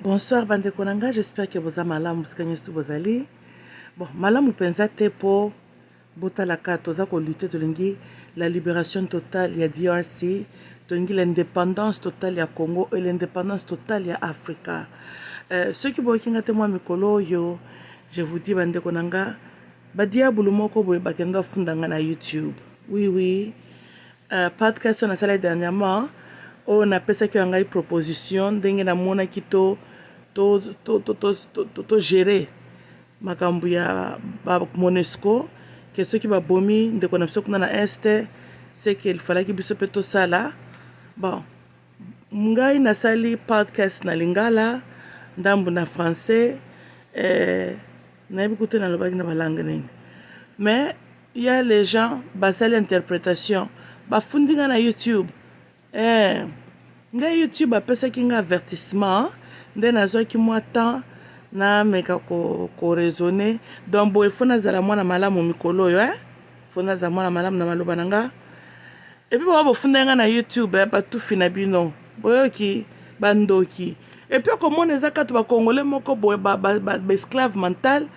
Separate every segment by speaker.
Speaker 1: Bonsoir bande konanga, j'espère que vous avez malamu sikanyesi bozali. Bon, malamu penza te po botalaka toza ko lutter tolingi la libération totale ya DRC, tolingi l'indépendance totale ya Congo et l'indépendance totale ya Africa. Ceux qui bokinga te moi mikolo yo, je vous dis bande konanga, badia bulumoko boye bakenda fundanga na YouTube. Oui. Podcast on a salé dernièrement. On a pensé qu'il y a une proposition d'engue na mona ki to gérer makambu ya ba Monesco que ceux qui va bomi de connexion kuna na este c'est qu'il fallait que biso peto sala bon ngai na sali podcast na lingala ndambu na français na bikuté na lobaki na balangue nini mais il y a les gens basali interprétation bafundinga na YouTube ngai YouTube apesaki nga avertissement nde nazwaki mwa temps nameka ko raisonner donc boye fo nazala mwana malamu mikolo oyo fo nazala mwana malamu na maloba na nga epuis bao bofunda nga na YouTube batufi na bino boyoki bandoki epuis okomona eza kati bakongole moko boye baesclave mental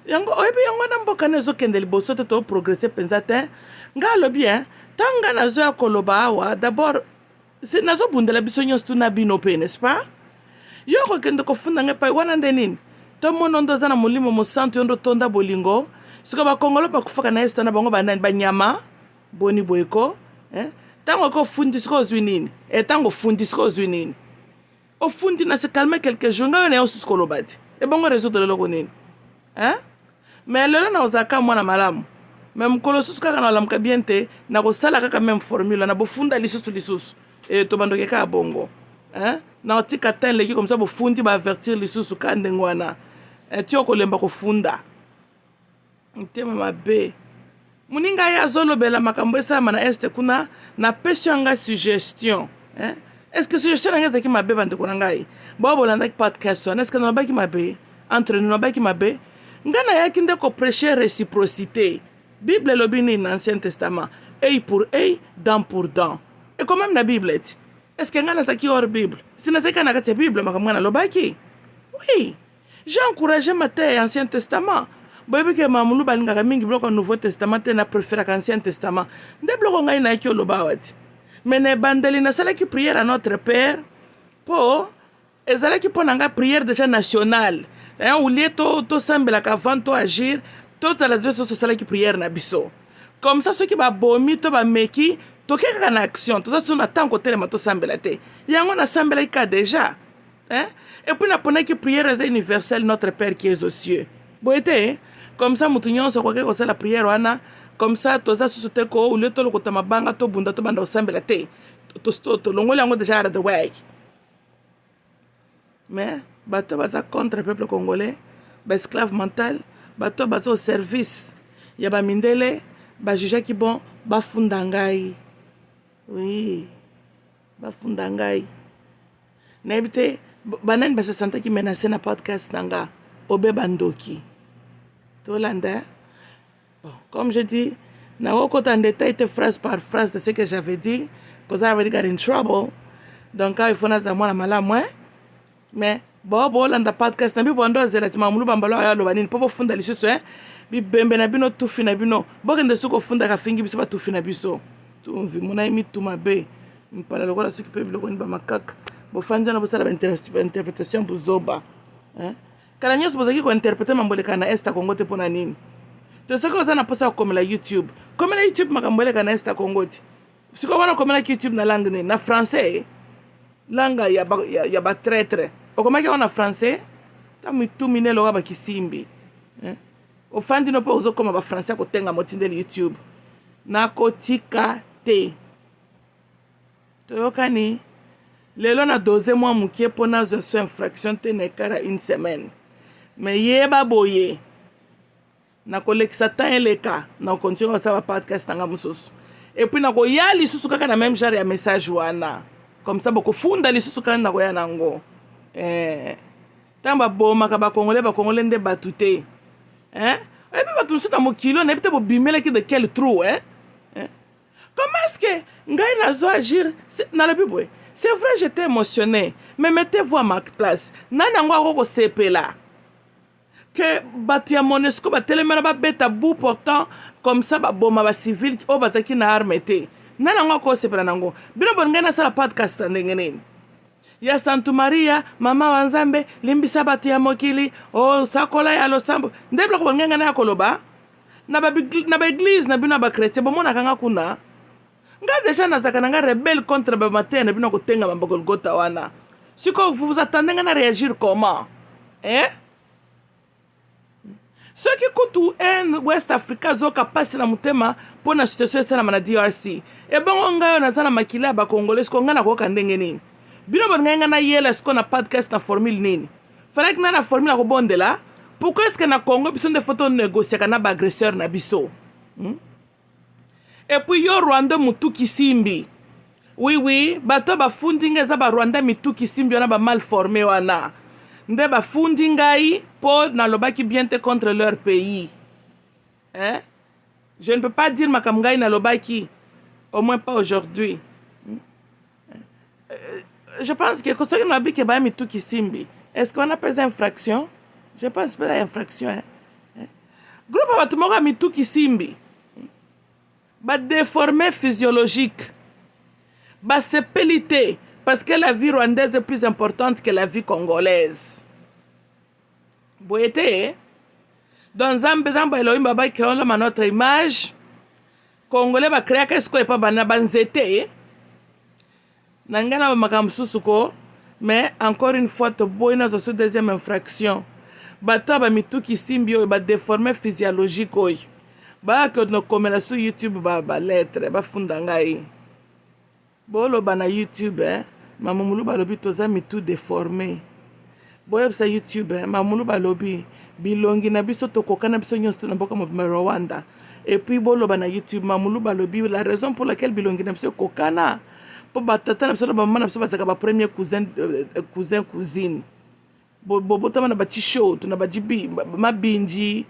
Speaker 1: yango oyebi yango na mboka na ezokende liboso te toprogresse mpenza te nga alobi ntango nga nazoya koloba awa d'abord nazobundela biso nyonso tuna bino pe n'est-ce pas yo kokende kofunda ngai pai wana nde nini tomona ndo aza na molimo mosantu yo ndo tonda bolingo siko bakongolo bakufaka na yesu na bango banani banyama boni boyeko ntango kofundi siko ozwi nini ntango ofundi siko ozwi nini ofundi na se calme quelques jours ngai yo na yo susu koloba ti ebongo résoudre leloko nini mais lelo na ozalaka mwana malamu me mokolo susu kaka na olamuka bien te na kosala kaka même formule na bofunda lisusu tobandoke kaka bongo na otika ta leki comme ça bofundi baavertir lisusu ka ndenge wana ti okolemba kofunda ntema mabe moninga ye azolobela makambo esalama na este kuna napesi yo ngai suggestion est-ce que suggestion na ngai ezalaki mabe bandeko na ngai bao bolandaki podcast wana est-ce que nalobaki mabe entre nous nalobaki mabe ngai nayaki nde koprêcher réciprocité bible elobi nini na ancien testament œil pour œil dent pour dent et quand même na bible eti est-ce que ngai nazalaki hors bible si nazalaki na kati ya bible makambo ngai nalobaki oui j'ai encouragé ma te ancien testament boyebi ke mamulu balingaka mingi biloko nouveau testament te na préféraka ancien testament nde biloko ngai nayaki oloba awa ti mais na ebandeli nasalaki prière à notre père mpo ezalaki mpo na ngai prière déjà nationale olie tosambelaka avant to agir totala de tosalaki prière na biso comme ça soki babomi to bameki toke kaka na action toza so na ntango kotelema tosambela te yango nasambelaki ka déjà et puis naponaki prière eza universelle notre père qui est aux cieux boye te comme ça mutu nyonso akoki kosala prière wana comme ça toza susu te ko olie tolokota mabanga tobunda tobanda kosambela te tolongoli yango déjà out of the way mais bato baza contre peuple congolais baesclave mental bato baza au service ya bamindele bajugaki bon bafunda ngai oui bafunda ngai nayebi te banani basesantaki menacé na podcast na nga obeba ndoki tolanda bon comme je dis nakokota en détail te phrase par phrase de ce que j'avais dit because I already got in trouble donc il faut naza mwana malamu mais boolanda podcast na bibo ndo azela ti mamulu bambalo ayaloba nini mpo bofunda lisusu bibembe na bino tufi na bino bokende soki ofundaka fingi biso batufi na biso tumvi mona mituma be mpala lokola soki mpe biloko ni bamakaka bofandi wana bosala bainterprétation bozoba kala nyonso bozalaki kointerprete mambo eleka na este congo te mpona nini to soki oza na mposa kokomela youtube makambo eleka na este congo te sikoy wana okomelaki youtube na langue nini na français langa ya batraitre okomaki yango na français ta mitumine eloka bakisimbi ofandi no mpe ozokoma bafrançais akotenga motindeli youtube nakotika te toyokani lelo na doze mwa mokie mpo nazwa so infraction te na ekara une semaine mais yeba boye nakolekisa temps eleka na continue kosala bapodcast nanga mosusu epuis nakoya lisusu kaka na même genre ya message wana comme ça bokofunda lisusu kaka nakoya nango ntango babomaka bakongole nde batu te epi bato mosusu na mokilo nayebi te bobimelaki de quel trou comment est-ce que ngai nazo agir nalobi boye C'est vrai, j'étais émotionné. Mais mettez-vous à ma place. Nanangwa roko sepela. Que batu ya Monesco batelemela ba beta bout pourtant comme ça ba boma ba civil o bazaki na arme te. Nanangwa ko sepela nango. Bino bongena sala podcast ndenge nini. Ya Santu Maria, mama wanzambe, limbisa batu ya mokili, oh sakola ya losambo. Ndebla ko bongena na koloba. Na ba église na bino ba chrétien bomona kanga kuna. Nga déjà nazaka nanga rebelle contre ba matin na bino ko tenga ba Golgotha wana. Siko vous attendez à réagir comment? Hein? Ceux qui écoutent un West Africa zoka passe na mutema pour la situation sana na DRC. Et bon on nga na zana makila ba Congolais ko nga na ko kandenge nini. Bino bon nga na yela ce qu'on a podcast na formule nini. Fallait que na formule ko bonde là. Pourquoi est-ce que na Congo biso de photos négocier kana ba agresseur na biso? Et puis yo Rwanda mutu kisimbi. Oui, bato ba fundinga za ba Rwanda mitu kisimbi wana ba mal formé wana. Nde ba fundingai po na lobaki bien te contre leur pays. Hein? Je ne peux pas dire makamgai na lobaki. Au moins pas aujourd'hui. Je pense que quand on a dit que ba mitu kisimbi, est-ce qu'on a pas infraction? Je pense pas infraction. Hein? Groupe ba tumoga mitu kisimbi. Ba déformé physiologique. Bah c'est pélité parce que la vie rwandaise est plus importante que la vie congolaise. Boyete, dans Zambé Elohim Baba qui ont notre image, Congolais va créer qu'est-ce qu'on est pas bana banzete. Nangana makamsusuko, mais encore une fois to boy na sur deuxième infraction. Bato ba mitu kisimbio ba déformé physiologique oy. Ba que no komela sur YouTube ba lettre ba fundangai. Bolo bana YouTube mamulu balobi toza mitu déformé. Boye sa YouTube mamulu balobi bilongi na biso tokokana biso nyonso na mboka mobima Rwanda. Et puis bolo bana YouTube mamulu balobi la raison pour laquelle bilongi na biso kokana po batata na biso na mama na biso basaka ba premier cousine. Botama na bati show tuna bajibi mabinji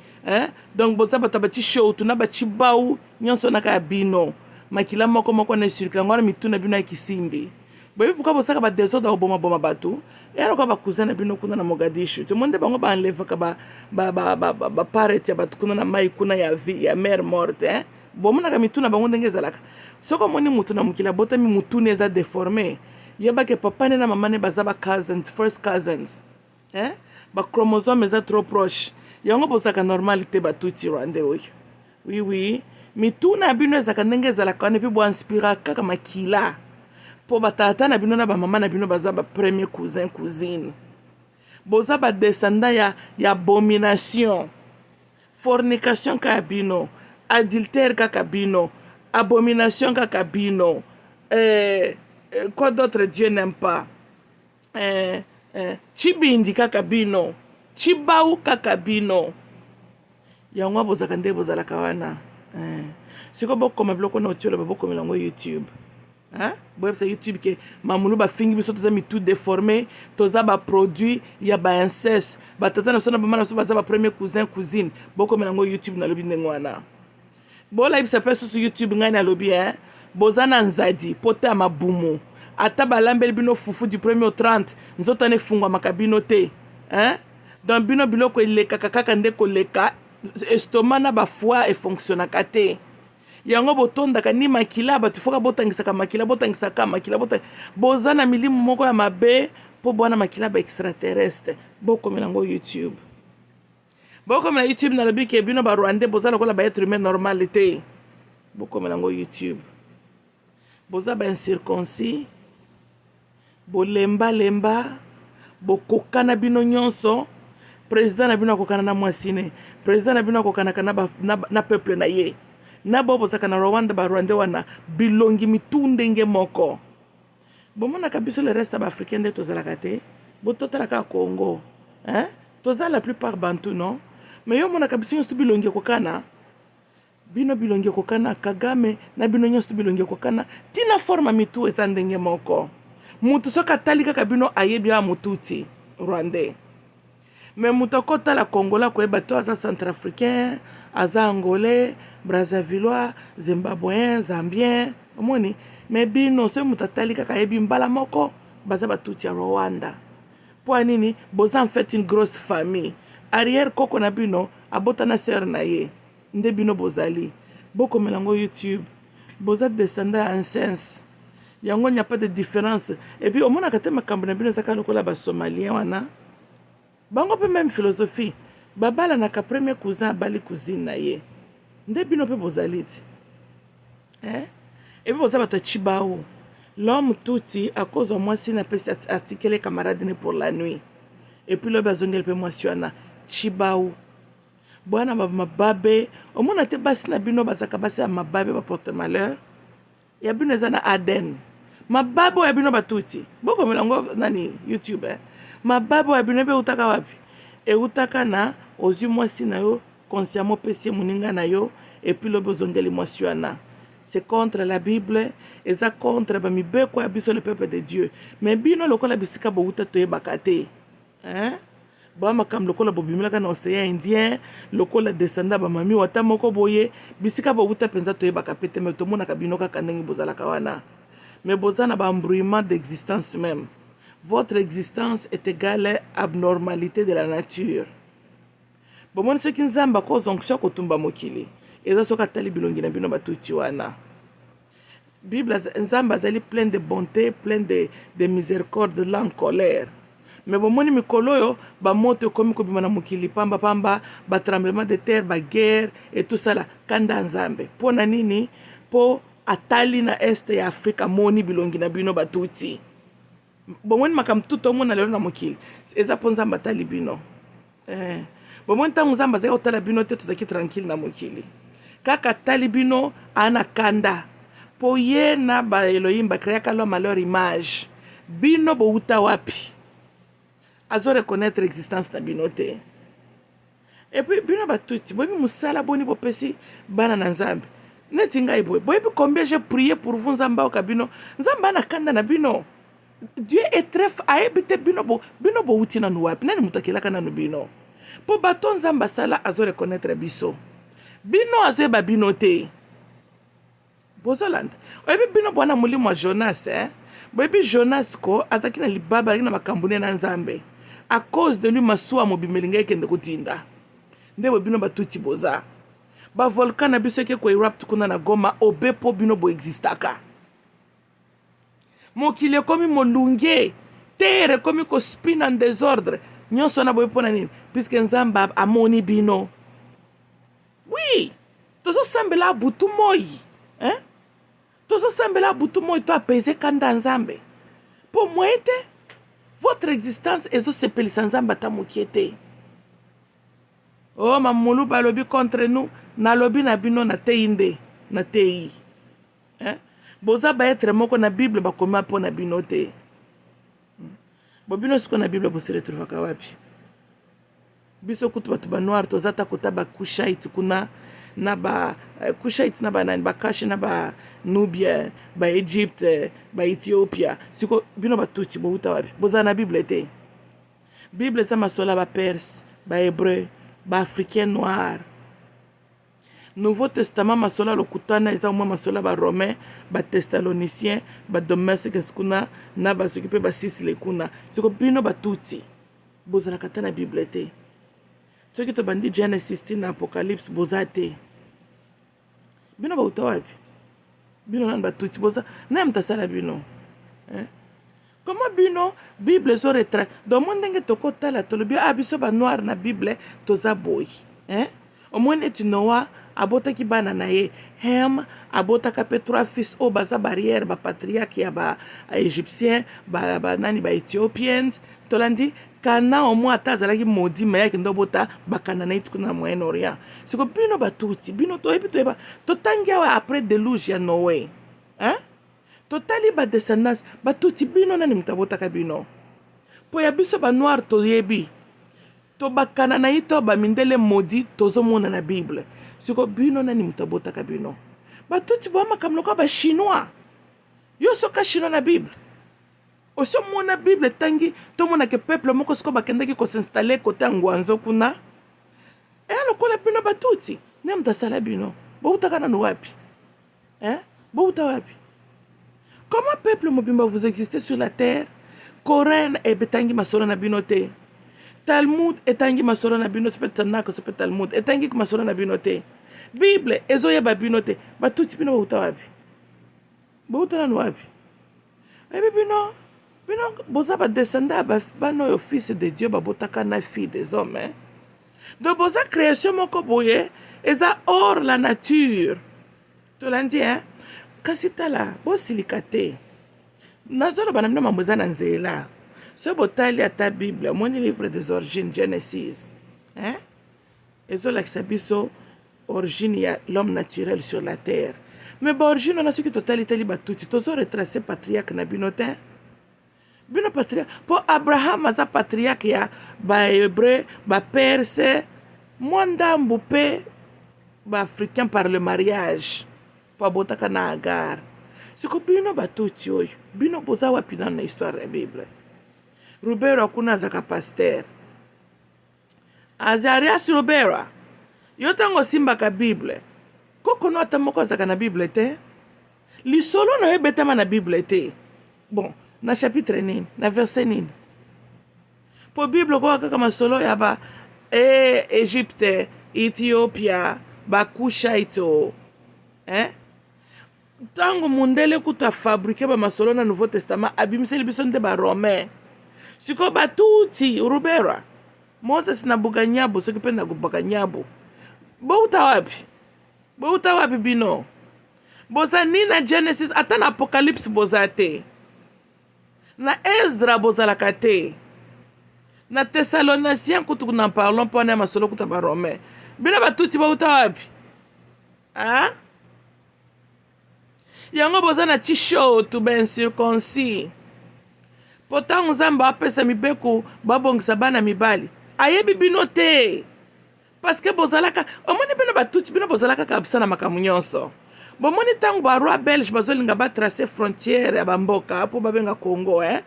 Speaker 1: donc boza bati show tuna bachi bau nyonso na ka bino. Makila moko na circuler ngwana mituna bino ya kisimbi. Boye pourquoi bosaka ba désordre oboma batu? Ero ka ba cousin na bino kuna na Mogadishu. Tout monde bango ba enlève ka ba parete ya batu kuna na mai kuna ya vie ya mère morte bomona ka mituna bango ndenge zalaka. Soko moni mutu na mukila bota mi mutu neza déformé. Yeba ke papa ne na mama ne bazaba cousins, first cousins. Ba chromosome eza trop proche. Yango bosaka normalité ba tuti rwande oyo. Oui. Mitu na bino ezaka ndenge ezalaka wana mpe bo inspira kaka makila po batata na bino na bamama na bino baza ba premier cousine boza ba descendant ya abomination fornication kaka bino adultère kaka bino abomination kaka bino quoi d'autre Dieu n'aime pas chibindi kaka bino chibau kaka bino yango bozaka nde bozalaka wana. Siko bokoma biloko na otiola babokomela ngo YouTube. Boyebisa YouTube ke mamulu bafingi biso toza mitu déformé, toza ba produit ya ba inceste. Batata na biso na mama na biso baza ba premier cousine. Bokomela ngo YouTube na lobi ndenge wana. Bola ibisa peso sur YouTube ngai na lobi boza na nzadi pota ya mabumu. Ata balambeli bino fufu du 1er au 30 nzoto ne fungwa makabino te. Donc bino biloko eleka kaka nde koleka. Estomac na ba foie e fonctionne kate yango botondaka ni makila batu foka botangisaka makila bozana milimu moko ya mabe po bwana makila ba extraterrestre bokomela ngo YouTube na lobi ke bino ba Rwanda bozala kola ba être humain normalité bokomela ngo YouTube boza ba incirconcis bolemba bokokana bino nyonso. Président na bino akokana na mwasine, président na bino akokana na peuple na ye. Na bobo zaka na Rwanda ba Rwanda wana bilongi mitundenge moko. Bomona kabiso le reste ba africain de tozalaka te. Bototala ka Congo. Toza la plupart bantu non. Mais yo mona kabiso nyosto bilongi kokana. Bino bilongi kokana Kagame na bino nyosto bilongi kokana. Tina forma mitu ezandenge moko. Mutu soka talika kabino ayebi ya mututi Rwandais. Mais mutakota la Congola koyeba to aza centrafricain, aza angolais, brazzavillois, zimbabwéen, zambien, omoni me bino se mutatali kaka yebi mbala moko baza batuti ya Rwanda po nini boza en fait une grosse famille arrière koko na bino abota na sœur na ye nde bino bozali boko melango YouTube boza descendant en sens yango n'y a pas de différence et puis omona kate makambo na bino zaka lokola ba somalien wana bango pe même philosophie babala na ka premier cousin bali cousine na ye nde bino pe bozali ti et puis boza bato chibao l'homme touti à cause de moi si n'a pas astiqué les camarades pour la nuit et puis le besoin de moi wana chibao bwana mababe omona te basi na bino bazaka basi ya mababe ba porte malheur ya bino zana Aden mababe ya bino batuti boko melango nani YouTube mababe ya bino be utaka wapi e utaka na ozu mwasi na yo consciemment pesi muninga na yo et puis le besoin de moi wana c'est contre la Bible et ça contre ba mibeko ya biso le peuple de Dieu mais bino lokola bisika bo uta to yebaka te hein ba makam lokola bobimilaka na océan Indien lokola descendant ba mami wata moko boye bisika bo uta penza to yebaka pete mais to mona ka bino kaka ndenge bozalaka wana mais bozana ba embrouillement d'existence même votre existence est égale à abnormalité de la nature bomoni soki nzamba ko zonksha kotumba mokili eza soka tali bilongi na bino batuti wana Bible nzamba azali plein de bonté plein de miséricorde de l'en colère mais bomoni mikolo oyo bamoto ekomi kobima na mokili pamba pamba batremblement de terre baguerre et tout ça la kanda nzambe mpo na nini mpo atali na este ya Afrika moni bilongi na bino batuti bomoni makambo tuto omona lelo na mokili eza mpo nzambe atali bino bomoni ntango nzambe azali kotala bino te tozalaki tranquille na mokili kaka tali bino ana kanda po ye na ba Elohim bakreaka l'homme à leur image bino bouta wapi azo reconnaître existence na bino te et puis bino batuti boyebi musala boni bopesi bana na nzambe neti ngai boyebi combien j'ai prié pour vous nzambe aoka bino nzambe ana kanda na bino Dieu est très ayebi te bino bouti nanu wapi nani mutu akelaka nanu bino po bato nzambe asala azo reconnaître biso bino azoyeba bino te bozolanda oyebi bino bwana molimo wa Jonas boyebi Jonas ko azaki na libaba azaki na makambo na nzambe à cause de lui masuwa mobimeli ngai ekende kotinda nde bino batuti boza ba volcan na biso eke ko erupt kuna na Goma obepo bino bo existaka mokili ekomi molunge terre ekomi ko spin en désordre nyonso na boye mpona nini puisque nzambe amoni bino oui tozosambela butu moi tozosambela butu moi to apese kanda nzambe po moye te votre existence ezosepelisa nzambe ata mokie te o mamulu balobi contre nous nalobi na bino na tei nde na tei boza baetre moko na Bible bakoma mpo na bino te bobino siko na Bible bosi retrouvaka wapi biso kutu bato banoir toza ta kota bakushite kuna na ba kushite na banani bakashi na ba Nubia ba Egypte ba Ethiopia siko bino batuti bouta wapi boza na Bible te Bible za masola ba Perse ba Hébreu ba Africain noir Nouveau Testament masola lokutana eza mwa masola ba Romain ba Thessaloniciens ba Domestique kuna na ba s'occuper ba Sicile kuna siko bino batuti bozana katana Bible te soki to bandi Genesis na Apocalypse bozate bino bauta wapi bino nan batuti boza na mtasala bino comment bino Bible zo retraite do mondenge tokotala tolobi abiso ba noir na Bible toza boy omone ti Noah abotaki bana na ye Hem abotaka pe 3 fils o baza barrière ba patriarche ya ba égyptien ba nani ba éthiopiens tolandi kana omo ata azalaki maudit mais yaki ndobota bakana na itu na Moyen-Orient siko bino batuti bino toyebi toyeba totangi awa après déluge ya Noé totali ba descendance batuti bino nani mutabotaka bino po ya biso ba noir toyebi to bakana na ito ba mindele maudit tozomona na Bible siko bino nani mutabotaka bino batuti ba makamloko ba chinois yo soka chinois na Bible oso mona Bible tangi to mona ke peuple moko siko bakendaki ko s'installer côté ngwanzo kuna lokola bino batuti ne mtasala bino boutaka na wapi bouta wapi Comment peuple mobimba vous existez sur la terre? Coran et betangi masoro na binote. Talmud etangi masoro na binote, peut Tanakh, peut Talmud etangi masoro na binote. Bible ezoya ba binote, ba tuti bino bauta wapi? Bauta na wapi? Ebe bino boza ba descenda ba no fils de Dieu ba botaka na fille des hommes, hein? Donc boza création moko boye eza hors la nature. Tu l'as dit, hein? Kasi tala bo silikate. Nazolo banamina mamboza na nzela. Ce botali ata Bible, mon livre des origines Genesis, hein? Ezola kisabiso origine ya l'homme naturel sur la terre. Mais ba origine on a ce que totalité li batuti tozo retracer patriarche na binotin. Bino patriarche pour Abraham aza patriarche ya ba hébreu, ba perse, mwanda mbupe ba africain par le mariage. Pa botaka na Agar. Siko bino batuti oyo, bino boza wapi na histoire ya Bible. Rubero kuna zaka pasteur. Azarias Rubero. Yotango simba ka Bible. Koko no atamoko zaka na Bible te. Lisolo no ebetama na Bible te. Bon, na chapitre nini, na verset nini. Po Bible kwa kaka masolo ya ba Egypte, Ethiopia, ba Kushaito. Hein? Tango mundele kuta fabriquer ba masolo na Nouveau Testament abimiseli biso nde ba Romain. Siko batuti Rubera. Moses na Buganyabo soki pe na Buganyabo. Bouta wapi bino? Boza ni na Genesis ata na Apocalypse boza te. Na Esdra boza la kate. Na Thessaloniciens kutu na parlons po na masolo kuta ba Romain. Bino batuti bouta wapi? Ah? Yango boza na tisho tu ben circoncis. Pourtant Nzamba apesa mibeku babongisa bana mibali. Ayebi bino te. Parce que bozalaka omoni bino batuti bino bozalaka kabisa na makamu nyonso. Bomoni tango ba roi belge bazolinga ba tracer frontière ya bamboka po babenga Congo, hein.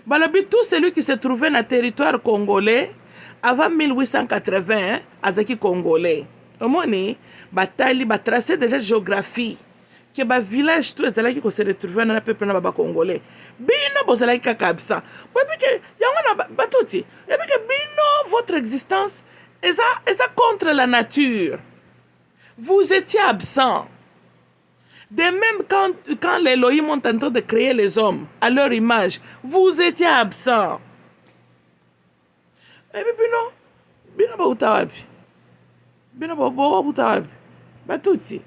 Speaker 1: Balobi tout celui qui se trouvait na territoire congolais avant 1880, hein, azaki congolais. Omoni batali ba tracer déjà géographie. Que ba village tout ezalaki ko se retrouver na peuple na baba congolais. Bino bozalaki kaka absent. Puis que yango na batuti. Et puis que bino votre existence est contre la nature. Vous étiez absent. De même quand les Elohim ont tenté de créer les hommes à leur image, vous étiez absent. Et puis bino bauta wapi. Bino bauta wapi. Batuti.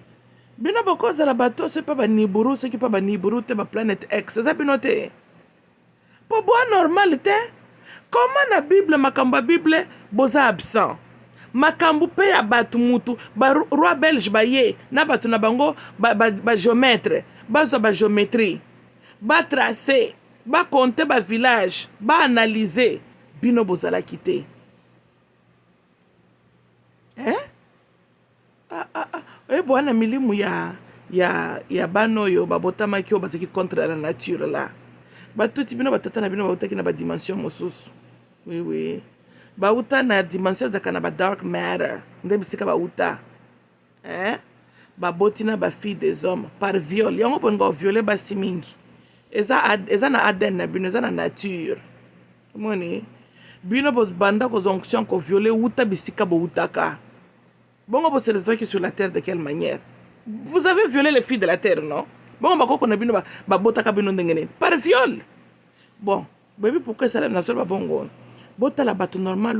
Speaker 1: Bino bokoza la bateau, c'est pas ba Niburu, c'est qui pas ba Niburu, te ba planète X, c'est bino te. Po boa normal te. Comment na Bible makamba Bible boza absent. Makambu pe ya batu mutu, ba roi belge ba ye, na batu na bango ba géomètre, ba zo ba géométrie, ba tracer, ba compter ba village, ba analyser, bino boza la quitter. Hein? Bwana milimu ya bano yo babotama kyo baseki contre la nature là. Batuti bino batata na bino bautaki na ba dimension mosusu. Oui. Bauta na dimension zaka na ba dark matter. Nde bisika bauta. Hein? Baboti na ba fille des hommes par viol. Yango bongo violer ba simingi. Eza na ADN na bino, eza na nature. Moni. Bino bo banda ko zonction ko violer uta bisika bo utaka. Bon, on se retrouve sur la terre de quelle manière? Vous avez violé les filles de la terre, non? Bon, on va par viol. Bon, baby, pourquoi ça n'a pas bon? Bota la bateau normal,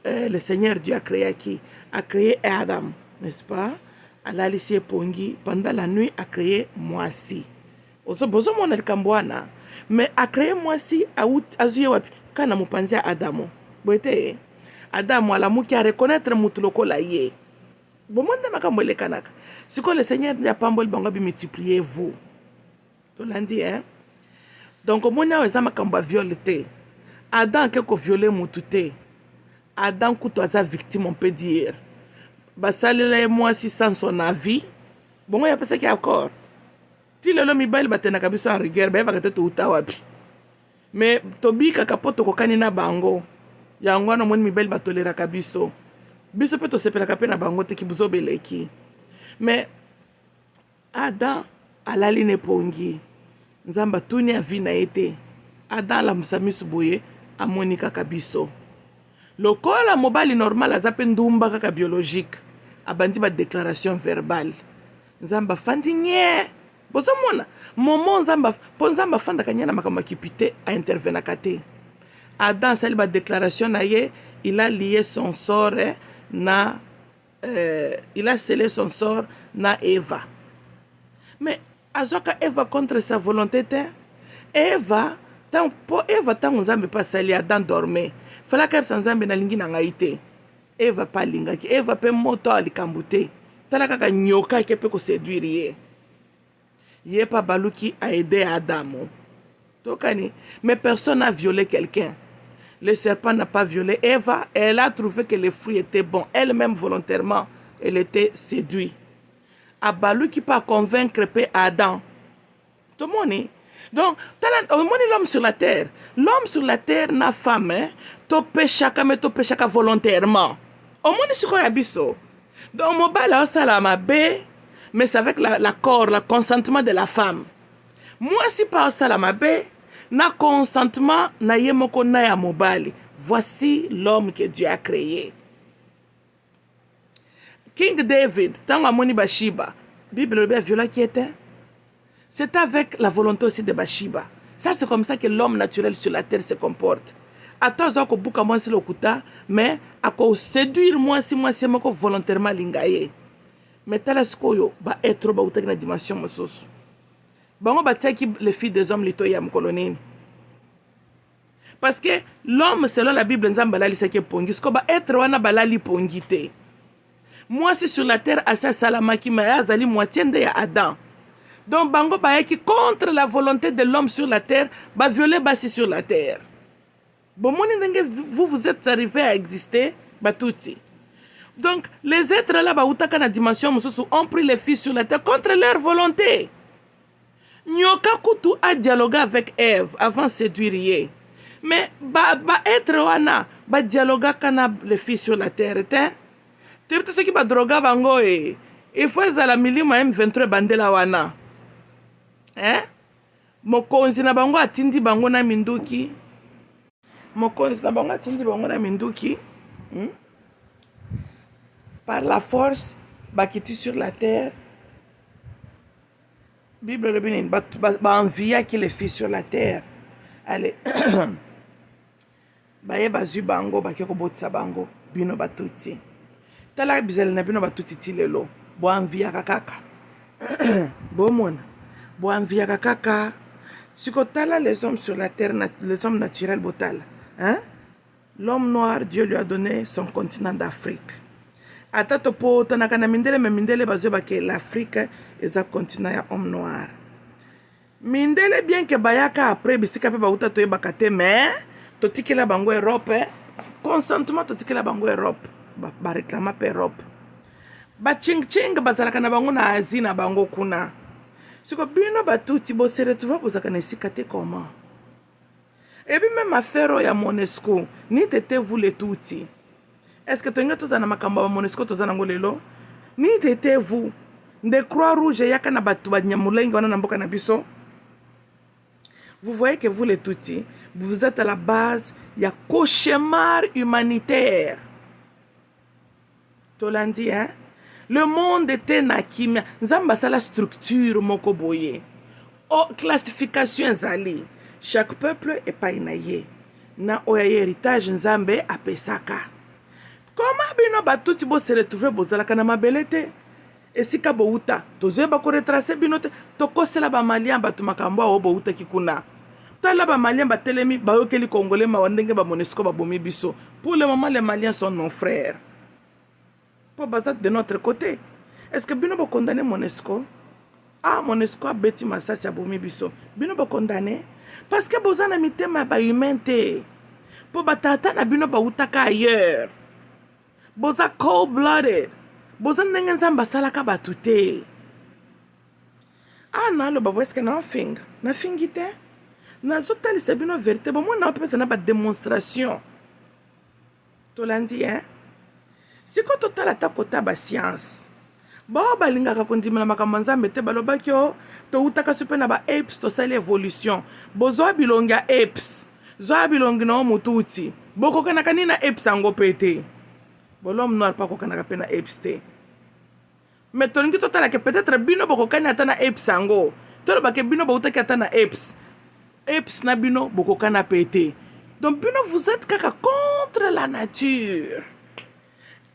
Speaker 1: le Seigneur Dieu a créé qui? A créé Adam, n'est-ce pas? À la lycée Pongi, pendant la nuit, a créé Moisi. Mais a créé Moisi, a Zuyewapi, quand on a pensé à Adamo. Boite, Adam ala muki a reconnaître mutuloko la ye. Bon monde makambo le kanaka. Si que le Seigneur n'a pas mbol bango bi multiplier vous. To landi hein. Donc mona weza makambo violeté. Adam ke ko violer mutute. Adam kuto aza victime on peut dire. Basalele moi si sans son avis. Bon ya pesa ki accord. Ti lelo mibali batena kabiso en rigueur ba bakate to utawapi. Mais tobi kaka poto kokani na bango. Yango wana moni mibali batolera kabiso. Biso pe to sepela kape na bango te ki buzobeleki. Mais Adam alali ne pongi. nzamba tuni avi na ye te Adam alamusa miso boye amoni kaka biso lokola mobali normal aza mpe ndumba kaka biologique abandi déclaration verbale nzamba fandi nye bozomona momo nzamba mpo nzamba afandaka nye na makambo ya kipite aintervenaka te Adam asali déclaration na ye il a lié son sort il a scellé son sort na Eva mais azoka Eva contre sa volonté te Eva ntango nzambe mpe asali Adam dorme falaka yebisa nzambe nalingi na ngai te Eva mpe alingaki Eva mpe moto alikambo te tala kaka nyoka ake mpe koséduire ye mpe abaluki aide Adamo tokani mais personne n'a violé quelqu'un. Le serpent n'a pas violé Eva. Elle a trouvé que les fruits étaient bons. Elle-même, volontairement, elle était séduite. Abalou qui peut convaincre Adam. Tout le monde. Donc, l'homme sur la terre. L'homme sur la terre n'a femme. Tu peux chacun, mais tu peux chacun volontairement. Au monde, c'est quoi abisso? Donc, mon bal, ça la mabé, mais c'est avec l'accord, le consentement de la femme. Moi, si pas ça la mabé, na consentement na yemoko na ya mobali. Voici l'homme que Dieu a créé. King David, tant amoni Bathsheba, Bible le viola qui était. C'est avec la volonté aussi de Bathsheba. Ça c'est comme ça que l'homme naturel sur la terre se comporte. Attends ko buka moi si lokuta, mais ako séduire moi si moko volontairement lingaye. Mais tala skoyo ba être ba utaki na dimension mosusu. Bango batiaki les filles des hommes lito ya mkolonini. Parce que l'homme selon la Bible nzamba lali seke pongi sko ba être wana balali pongi te. Moi si sur la terre asa salamaki ma azali moitié de ya Adam. Donc bango bayaki contre la volonté de l'homme sur la terre, ba violer basi sur la terre. Bon moni ndenge vous êtes arrivés à exister ba touti. Donc les êtres là ba utaka na dimension mususu ont pris les filles sur la terre contre leur volonté. Nyoka kutu a dialogué avec Ève avant de séduire. Mais être wana ba dialoguer kana les filles sur la terre te. Tu sais ce qui ba droga bango il faut ezala milima M23 bandela wana. Hein? Mokonzi na bango atindi bango na minduki. Mokonzi na bango atindi bango na minduki. Par la force bakiti sur la terre. Bible le bénin, envia qui les filles sur la terre. Allez, baye bazu bango, bakeko botsa bango, bino batuti. Tala bizel na bino batuti tilelo, bo envia kakaka. Bomona, bo envia kakaka. Siko tala les hommes sur la terre, les hommes naturels botal. Hein? L'homme noir, Dieu lui a donné son continent d'Afrique. Atato po tanaka na mindele me mindele bazo bake l'Afrique est un continent ya homme noir. Mindele bien que bayaka après bisika pe bauta to bakate mais to tikela bango Europe consentement to tikela bango Europe ba réclama pe Europe. Ba ching bazalaka na bango na Asie na bango kuna. Siko bino batuti bo se retrouver bozaka na sikate comment. Et puis même affaire ya Monesco ni tete vous les tuti. Est-ce que tu as tous en makamba ba Monesco tous en angolelo? Ni tete vous de croix rouge yaka na batu ba nyamulengi wana na mboka na biso. Vous voyez que vous les tuti, vous êtes à la base ya cauchemar humanitaire. Tolandi hein? Le monde était na kimia. Nzamba sala structure moko boye. Oh classification zali. Chaque peuple est pas inaye. Na oya héritage nzambe apesaka. Comment bino batuti bo se retrouver bozalaka na mabelete? Esika bouta, toze ba ko retracer bino te, to kosela ba malien batu makambo o bouta kikuna. Tala ba malien ba telemi ba yokeli congolais ma wandenge ba Monesco ba bomi biso. Pour le moment les maliens sont nos frères. Pour bazat de notre côté. Est-ce que bino ba condamner Monesco? Ah Monesco a beti masasi ya bomi biso. Bino ba condamner parce que bozana mitema ba humanité. Pour batata na bino ba utaka ailleurs. Boza cold-blooded. Boza ndenge nzamba salaka batute. Ah na lo babo eske nothing. Nothing ite. Na zotali sabino vérité. Bon moi na pesa na ba démonstration. Tolandi hein. Si ko total ata kota ba science. bao balingaka kondimela makambo nzambe te balobaki o toutaka so mpe na baapes tosali évolution bozwa bilongi ya apes zwa bilongi na o motuti bokokanaka nini na apes yango mpe te bolhomme noir mpe akokanaka mpe na apes te mais tolingi totalaka peut-être bino bokokani ata na apes yango tolobake bino bautaki ata na apes na bino bokokana mpe te donc bino vous êtes kaka contre la nature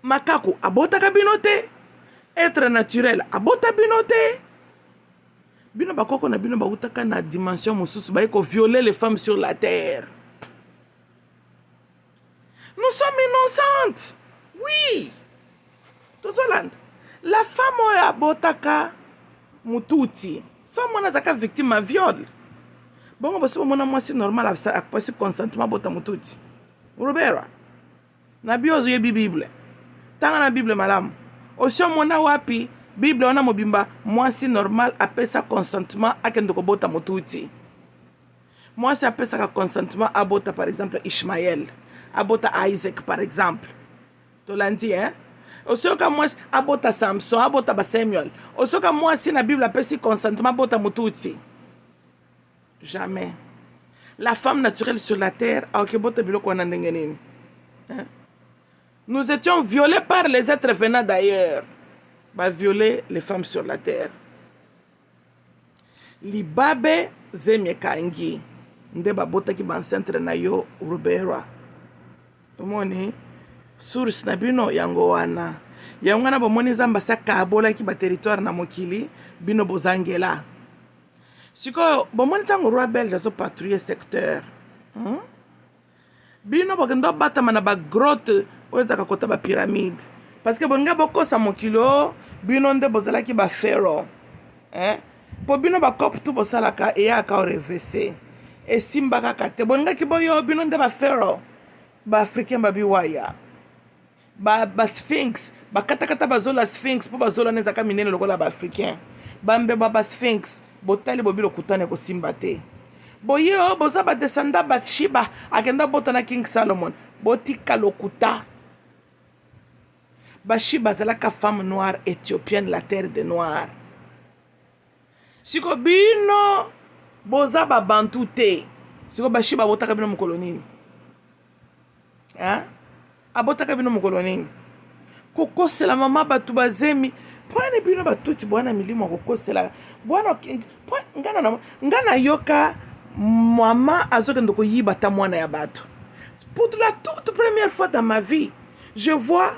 Speaker 1: makako abotaka bino te être naturel abota bino te bino bakoko na bino bautaka na dimension mosusu baye ko violer les femmes sur la terre. Nous sommes innocentes. Oui. Tozoland. La femme oyo abotaka mututi. Femme wana zaka victime à viol. Bongo bosi bomona mwasi normal a possible consentement bota mututi. Robert. Na biozo yebi Bible. Tanga na Bible malamu. Osio mona wapi Bible wana mobimba mwasi normal apesa consentement akendo kobota mututi. Mwasi apesa ka consentement abota par exemple Ishmael. Abota Isaac par exemple. Tolandi hein? Osio ka mwasi abota Samson, abota ba Samuel. Osio ka mwasi na Bible apesi consentement abota mututi. Jamais. La femme naturelle sur la terre a okebota biloko wana ndenge nini. Hein? Nous étions violés par les êtres venant d'ailleurs. Va violer les femmes sur la terre. Libabe zemyekangi. Ndeba bota ki bancentre na yo Rubera. Omoni source na bino yango wana. Yango wana bomoni zamba saka abola ki ba territoire na mokili bino bozangela. Siko bomoni tango roi belge zo patrouiller secteur. Bino bokendo batama na ba grotte oyezaka kota ba pyramide. Parce que bonga boko sa mokilo bino nde bozalaki ba pharaoh. Po bino ba cop tout bosalaka e aka o reverser. E simba kaka te bonga ki boyo bino nde ba pharaoh. Ba africain ba biwaya. Ba sphinx, ba kata bazola sphinx po bazola nezaka minene lokola ba africain. Bambe ba sphinx botali bobilo kutane ko simba te. Boyo boza ba descendant Bathsheba akenda botana King Solomon. Botika lokuta. Bathsheba zalaka femme noire éthiopienne, la terre des noirs. Siko bino boza ba bantu te. Siko Bathsheba botaka bino mukolonini. Hein? Abotaka bino mukolonini. Kokosela mama batu bazemi. Pwani bino batuti bwana milimo kokosela. Bwana ngana yoka mama azokendo ko yiba ta mwana ya batu. Pour la toute première fois dans ma vie, je vois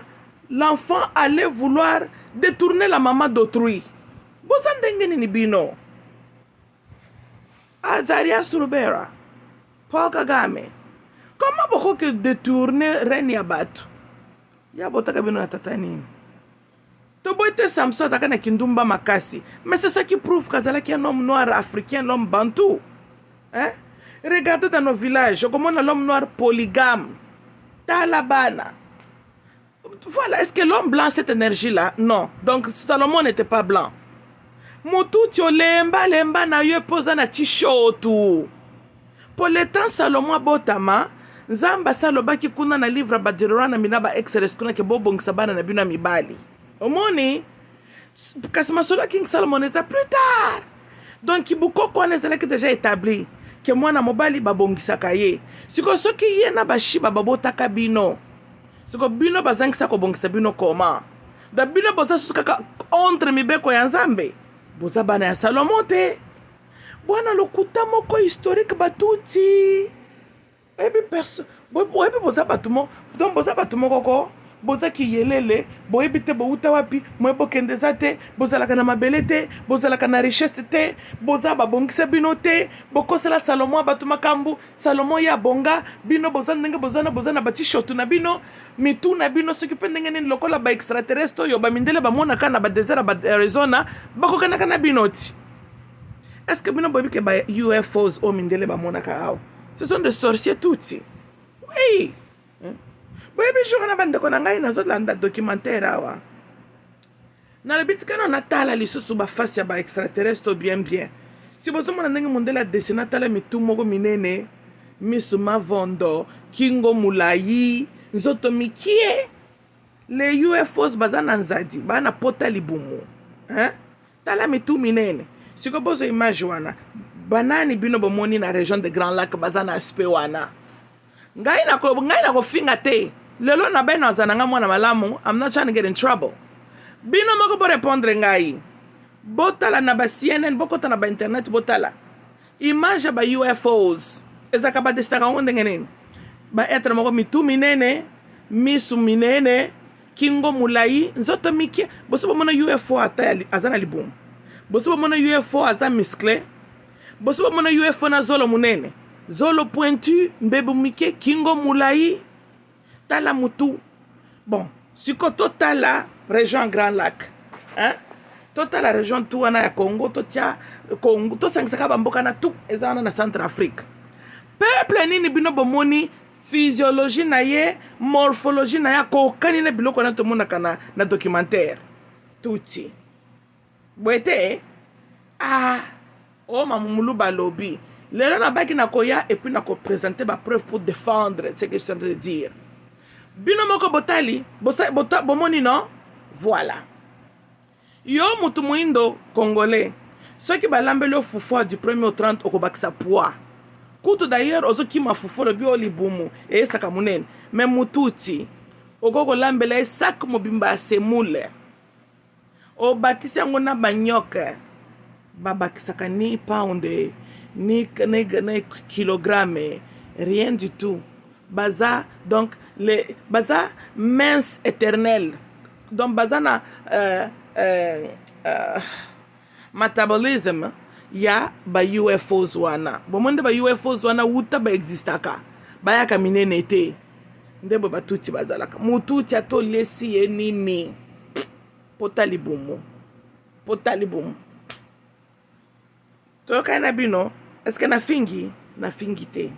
Speaker 1: l'enfant aller vouloir détourner la maman d'autrui. Bozandengeni ni bino. Azarias Rubera, Paul Kagame. Comment beaucoup que détourner reine ya batu? Ya botaka bino na tatani. Toboite Samson zakana kindumba makasi. Mais c'est ça qui prouve qu'Azalaki est un homme noir africain, l'homme bantou. Hein? Regardez dans nos villages, comment on a l'homme noir polygame. Talabana. Voilà, est-ce que l'homme blanc a cette énergie-là? Non. Donc Salomon n'était pas blanc. Motuti lemba na yo posa na tishotu. Pour le temps Salomon botama, Nzamba salobaki kuna na livre Deutéronome minaba Exodus kuna ke bobongisa bana na bina mibali. Omoni kasi masolo King Solomon eza plus tard. Donc ibukoko wana ezalaki déjà établi que mwana mobali babongisaka ye. Siko soki ye na Bathsheba babotaka bino. Siko bino bazangisa ko bongisa bino koma. Da bino boza susukaka entre mibeko ya Nzambe. Boza bana ya Salomon te. Bwana lokuta moko historique batuti. Ebi perso. Boebi boza batumo. Donc boza batumo koko. Boza ki yelele. Boebi te bouta wapi. Moebo kendeza te. Boza laka na mabele te. Boza laka na richesse te. Boza babongisa bino te. Bokosela Salomon batuma kambu. Salomon ya bonga. Bino boza ndenge boza na bati shotu na bino. Mitu na bino soki pe ndenge nini lokola ba extraterrestre yo ba mindele ba mona kana ba desert ba Arizona. Bako kana bino ti. Est-ce que bino bobi ke ba UFOs o mindele ba mona ka hao? Ce sont des sorciers tuti. Oui. Boyebi jour na bande ko na ngai nazolanda documentaire awa. Na lebitika na natala lisusu ba face ya ba extraterrestre bien. Si bozo mona ndenge mondela desina tala mitu moko minene, misuma vondo, kingo mulayi, nzoto mikie. les UFOs bazana nzadi bana pota libumu hein tala mitu minene siko bozo image wana banani bino bomoni na région de Grand Lac bazana aspect wana ngai na ko finga te lelo na bena zananga mwana malamu. I'm not trying to get in trouble. Bino moko bo répondre ngai botala na ba CNN bokota na ba internet botala image ba UFOs ezaka ba destaka onde ngenen ba etre moko mitu minene misu minene kingo mulai nzoto miki boso bomona UFO ata azana libumu boso bomona UFO aza musclé boso bomona UFO na zolo munene zolo pointu mbebu miki kingo mulai tala mutu bon siko totala région Grand Lac hein tota la région tout wana ya Congo totia Congo to sangisaka bamboka na tout ezana na Centrafrique peuple nini bino bomoni physiologie na ye morphologie na ya kokani na biloko na tomonaka na documentaire tuti boete o mamulu balobi lelo na baki na koya et puis na ko présenter ba preuve pour défendre ce que je suis en train de dire bino moko botali bomoni non voilà yo mutu muindo congolais soki balambeli fufu du 1er au 30 okobakisa poids kutu d'ailleurs ozoki mafufu lobi olibumu esaka munene mais mututi okoko lambela esak mobimba asemule obakisi yango na banyoka babakisaka ni pound ni kilogramme rien du tout baza donc les baza mince éternel donc baza na metabolism ya ba UFOs wana bomonde ba UFOs wana wuta ba existaka bayaka minene te ndebo batuti bazalaka mututi atolesi ye nini potalibumu toka na bino est-ce que na fingi te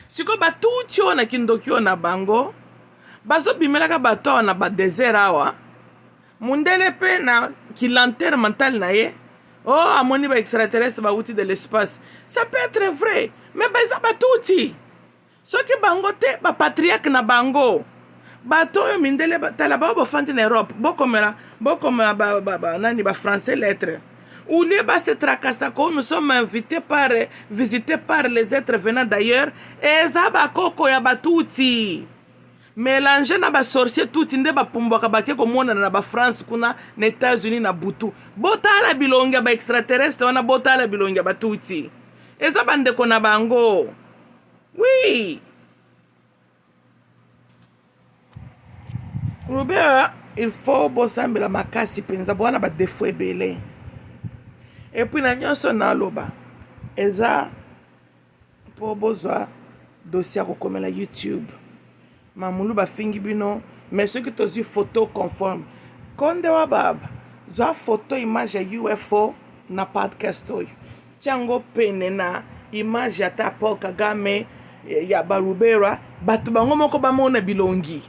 Speaker 1: siko batuti ona kindokio na bango bazo bimelaka bato na ba désert awa mundele pe na kilantere mental na ye amoni ba extraterrestre ba outil de l'espace ça peut être vrai mais baza batuti soki bango te ba patriarche na bango bato yo mindele tala ba bofandi na Europe bokomela nani ba français lettres ou les bas se tracassa comme nous sommes visités par les êtres venant d'ailleurs et ça ba koko ya batuti mélanger na ba sorcier tout nde ba pumbaka bake komona na ba France kuna na États-Unis na butu botala bilonga ba extraterrestre wana botala bilonga batuti eza bandeko na bango oui Robert il faut bosambela makasi penza bwana ba défaut ebele et puis na nyonso na loba eza po bozwa dossier ko komela YouTube mamulu bafingi bino mais ceux qui tozi photo conforme konde wa baba za photo image ya UFO na podcast oyo tiango pene na image ya ta Paul Kagame ya Barubera batu bango moko bamona bilongi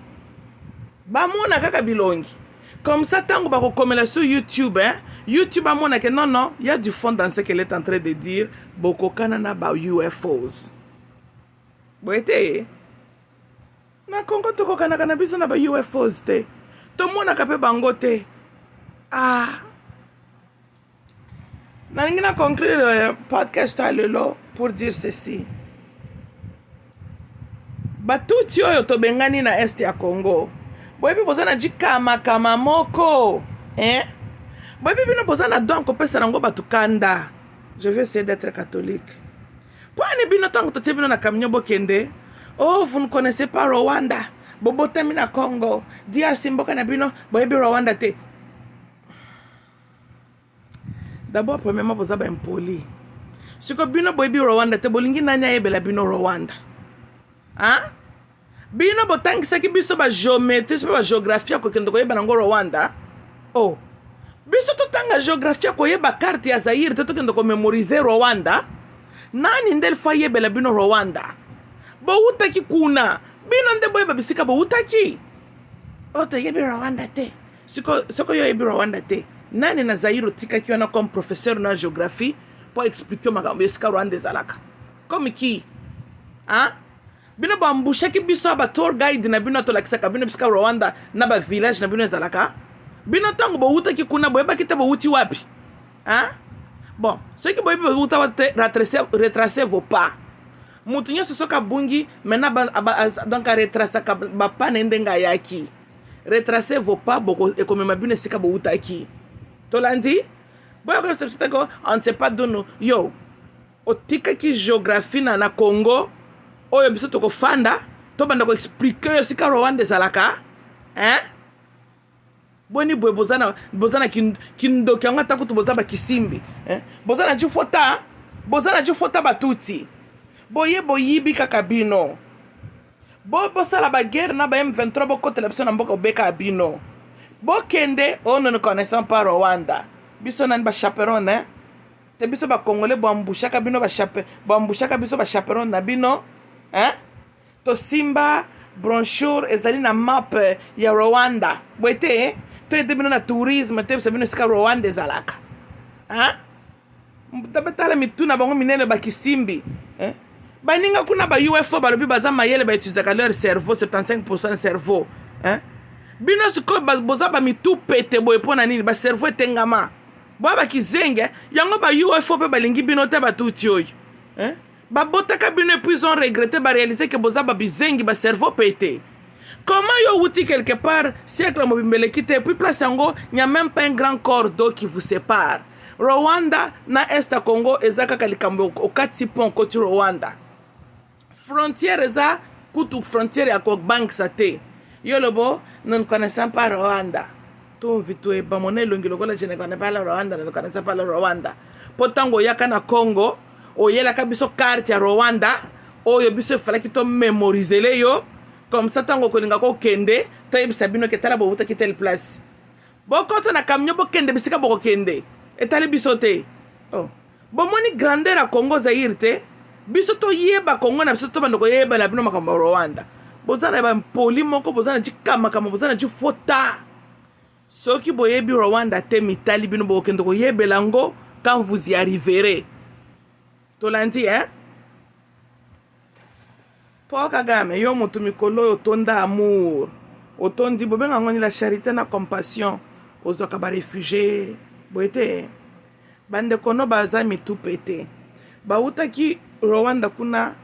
Speaker 1: bamona kaka bilongi comme ça tango bako komela sur YouTube YouTube amona que non il y a du fond dans ce qu'elle est en train de dire boko kanana ba UFOs boete na Congo toko kana biso na ba UFOs te to mona kape bango te na ngina conclure podcast alelo pour dire ceci batuti oyo to bengani na este ya Congo boyebi bozana jikama kama moko boyebi bino bozana donc pesa nango batukanda je vais essayer d'être catholique pwani bino tango totie bino na camion bokende vous ne connaissez pas Rwanda bobotami na Congo DRC mboka na bino boyebi Rwanda te d'abord premièrement boza ba impoli siko bino boyebi Rwanda te bolingi nani ayebela bino Rwanda bino botangisaki biso ba géométrie ba géographie kokende koyeba nango Rwanda biso totanga géographie koyeba carte ya Zaire te tokende ko mémoriser Rwanda nani ndel fa yebela bino Rwanda boutaki kuna bino nde boyeba bisika boutaki oto yebi Rwanda te siko yo yebi Rwanda te nani na Zaire tikaki wana comme professeur na géographie pour expliquer makambo esika Rwanda ezalaka comme qui bino bambushaki biso ba tour guide na bino tolakisaka bino bisika Rwanda na ba village na bino ezalaka bino ntango bowutaki kuna boyebaki te bowuti wapi hein? Bon soki boyebi bowuta wa te retracer vos pas mutu nyonso soki abungi maintenant donc aretrasaka bapa na ndenge ayaki retracer vos pas ekomema bino esika bowutaki tolandi boyako on ne sait pas d'où yo otikaki géographie na Congo oyo biso tokofanda tobanda koexplike yo sika Rwanda ezalaka hein? Boni boye bozana kindoki yango ata kutu boza bakisimbi hein? Bozana jufota batuti boyibi kaka bino bosala bagere na ba M23 bokotela biso na mboka obeka bino bokende ono ne connaissant pas Rwanda biso nani bachaperon hein? Te biso bakongole bambushaka bino bambushaka biso bachaperon na bino hein? To simba brochure ezali na map ya Rwanda boite to ete bino na tourisme te bisa bino sika Rwanda ezalaka hein? Tabetala mituna bango minene bakisimbi hein? Baninga kuna ba UFO balobi baza mayele bautiliser leur cerveau 75% cerveau hein? Bino siko boza ba mitu pete boye pona nini ba cerveau etengama boya bakizenge yango ba UFO pe balingi bino te batuti oyo hein? Babotaka bino et puis ils ont regretté réaliser que boza ba bizengi ba cerveau pété. Comment yo outi quelque part siècle mobimbele kite et puis place yango il n'y a même pas un grand corps d'eau qui vous sépare. Rwanda na Est Congo ezaka kalikambo au 4 pont côté Rwanda. Frontière eza kutu frontière ya Bank Sate. Yo lobo non connaissant pas Rwanda. Tout vitu e ba monnaie longi lokola je ne connais pas la Rwanda, ne connaissant pas la Rwanda. Potango yaka na Congo oyelaka biso carte ya Rwanda oyo biso falaki to mémoriser le yo comme ça tango kolinga ko kende to yebisa bino ke tala bobuta ki telle place bokota na camion bokende bisika bokende etali biso te oh bomoni grandeur ya Congo Zaire te biso to yeba Congo na biso to bando ko yeba na bino makambo Rwanda bozana ba poli moko bozana jikama kama bozana jifota soki boyebi Rwanda te mitali bino bokende ko yebelango quand vous y arriverez. Tolandi hein? Paul Kagame yo mutu mikolo otonda amour otondi bobenga ngoni la charité na compassion ozoka ba réfugié boete bande kono baza mitu pete bautaki Rwanda kuna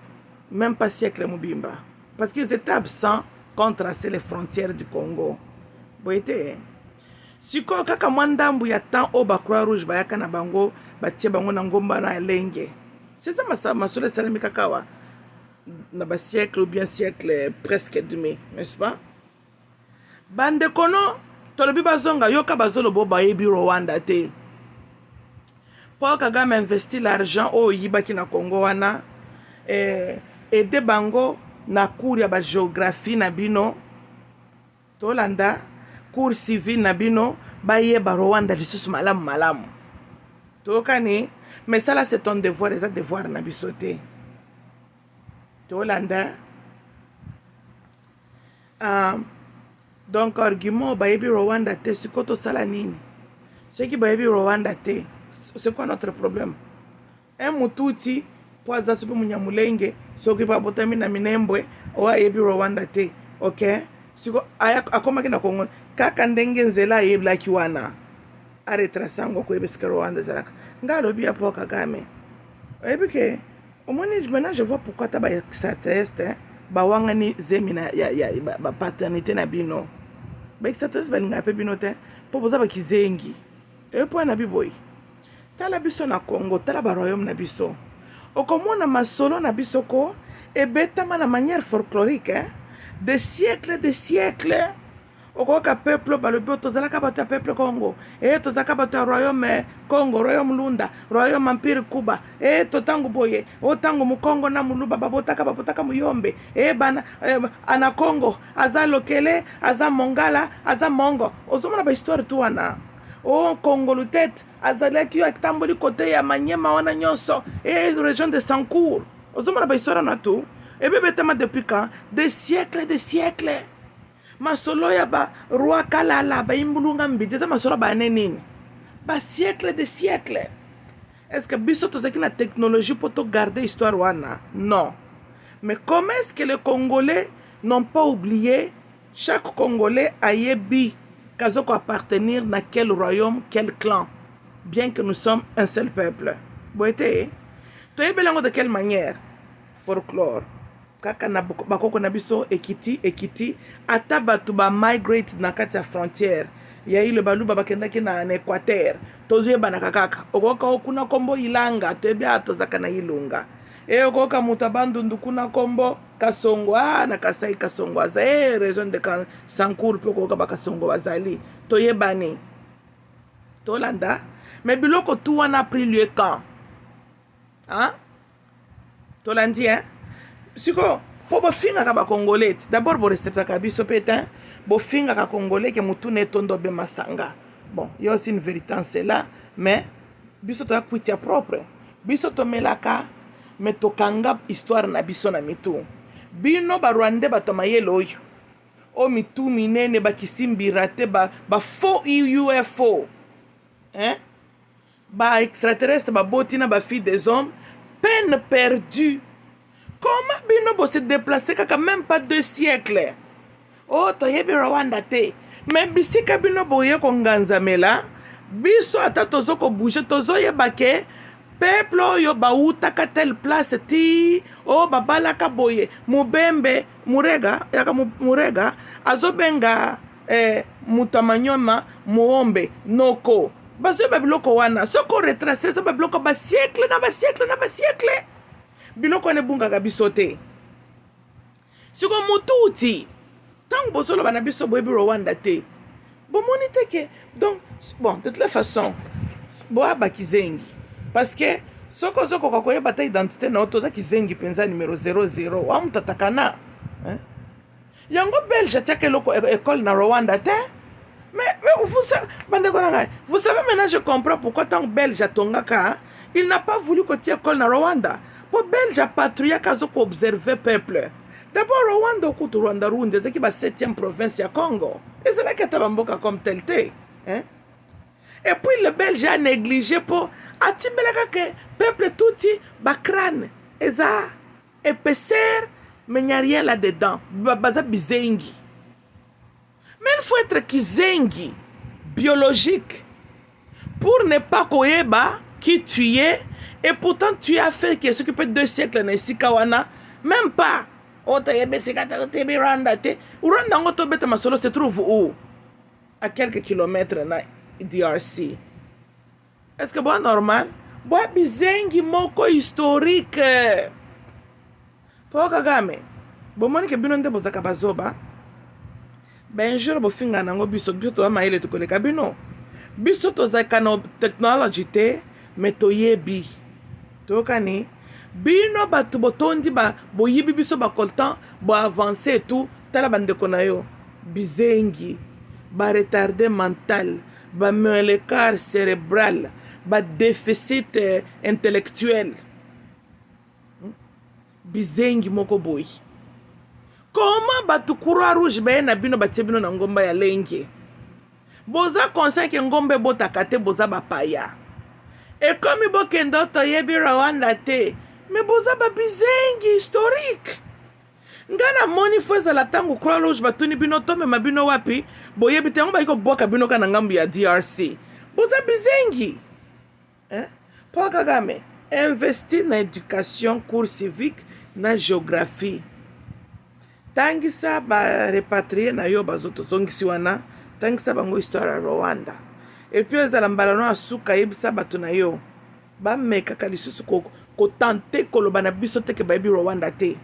Speaker 1: même pas siècle mobimba parce qu'ils étaient absents contre les frontières du Congo boete siko kaka mwandambu ya temps o ba Croix Rouge bayaka na bango batie bango na ngomba na lenge. C'est ça ma soeur salami kakawa na ba siècle ou bien siècle presque demi, n'est-ce pas? Bande kono tolobi bazonga yoka bazolo bo bayebi Rwanda te. Paul Kagame investi l'argent au yibaki na Congo wana aider bango na cours ya ba géographie na bino tolanda cours civil na bino bayeba Rwanda lisusu malamu tokani. Mais ça là c'est ton devoir, c'est un devoir na bisoté. Tolanda. Donc argument bayebi Rwanda te sikoto sala nini. Ce qui bayebi Rwanda te, c'est quoi notre problème? Un mututi poaza supe munyamulenge soki pa botami na minembwe o ayebi Rwanda te. OK? Siko akoma kina Kongo kaka ndenge nzela ayebla kiwana. Aretrasango ko ebesika Rwanda zalaka. Ngalobi ya Paul Kagame. Ebike omoni maintenant je vois pourquoi ta ba extraterrestre ba wangani zemina ya ba paternité na bino. Ba extraterrestre balinga pe bino te po boza ba kizengi. E po na biboy. Tala biso na Congo, tala ba royaume na biso. Okomona masolo na biso ko ebetama na manière folklorique hein? Des siècles. Okoka peuple balobi tozalaka bato ya peuple Congo tozalaka bato ya royaume Congo, royaume Lunda, royaume empire Kuba totango boye otango mukongo na muluba babotaka muyombe bana ana Congo aza lokele aza mongala aza mongo ozomona ba histoire tu wana Congo lutet azalaki yo akitamboli kote ya Manyema wana nyonso région de Sancour ozomona ba histoire na tu ebebetama depuis quand des siècles. Masolo ya ba roi kalala ba imbulunga mbidi za masolo ba nenini ba siècle. Est-ce que biso tozaki na technologie pour to garder histoire wana? Non. Mais comment est-ce que les Congolais n'ont pas oublié, chaque Congolais a yebi kazoko appartenir à quel royaume, quel clan, bien que nous sommes un seul peuple. Boité, tu es de quelle manière? Folklore. Kaka na bakoko na biso ekiti ata batu ba migrate na kati ya frontière ya ile baluba bakendaki na Équateur tozoye banaka kaka okoka okuna kombo Ilanga toyebi atozaka na Ilunga okoka mutu abandundu kuna kombo Kasongo na Kasai Kasongo aza région de Sankour mpe okoka bakasongo bazali toyebani tolanda mais biloko tu wana a pris lieu quand hein tolandi hein siko po bofingaka bakongolais d'abord borespectaka biso pete bofingaka congolais ke mutu ne tondo be masanga bon il y a aussi une vérité en cela mais biso to akuitia propre biso to melaka mais tokanga histoire na biso na mitu bino barwande bato mayelo oyo o mitu minene bakisimbira te ba faux UFO hein ba extraterrestre ba botina ba fille des hommes peine perdue. Comment bino se déplacer kaka même pas 2 siècles? Oh, toyebi Rwanda te. Mais bisika bino boye ko nganzamela, biso ata tozo ko bouger tozo yebake peuple oyo bautaka telle place ti o babalaka boye mubembe murega yaka murega azobenga mutamanyoma muombe noko bazo babiloko wana soko retracer za babiloko ba siècle na ba siècle na ba siècle. Biloko ne bungaka biso te siko mututi tant bozolo bana biso boyebi Rwanda te bomoni te ke donc bon de toute la façon boa bakizengi parce que soko zoko kwa koyeba ta identité na otoza kizengi penza numéro 00 wa mutatakana hein yango belge tiaka loko école na Rwanda te mais vous savez maintenant je comprends pourquoi tant belge atongaka il n'a pas voulu que tie école na Rwanda. Pour Belge patrouille kazo ko observer peuple. D'abord Rwanda okutu Rwanda runde zeki ba 7e province ya Congo. Et c'est là que tabamboka comme tel te, hein? Et puis le Belge a négligé pour atimbelaka que peuple touti ba crâne eza épaisseur mais il n'y a rien là-dedans. Baza bizengi. Mais il faut être kizengi biologique pour ne pas koyeba qui tu es. Et pourtant, tu as fait ce qui peut être 2 siècles na Sikawana, même pas. Rwanda se trouve où? À quelques kilomètres na DRC. Est-ce que c'est normal? Boa bizengi moko historique. Pour Kagame, bomoni ke bino nde bozaka bazoba. Ben jour bo finga nango biso to maile to koleka bino. Biso to zaka na technology te, mais to yebi. Tokani bino batu botondi ba boyibi biso ba coltan bo avancer tout tala bandeko na yo bizengi ba retardé mental ba l'écart cérébral ba déficit intellectuel bizengi moko boy. Comment batu Croix Rouge ba na bino batie bino na ngomba ya lenge boza conscient ke ngombe botaka te boza bapaya. Et comme il y a Rwanda te, mais boza ba bizengi historique. Ngana moni fweza la tangu Croix Rouge batuni bino tome mabino wapi, boyebi te ngomba iko boka bino kana ngambi ya DRC. Boza bizengi. Hein? Paul Kagame, investir na éducation, cours civique, na géographie. Tangisa ba repatrier na yo bazoto zongisi wana, tangisa bango histoire ya Rwanda. Et puis ezala mbalano asuka yebisa bato na yo bameka kalisusu ko tenter koloba na biso te ke bayebi Rwanda te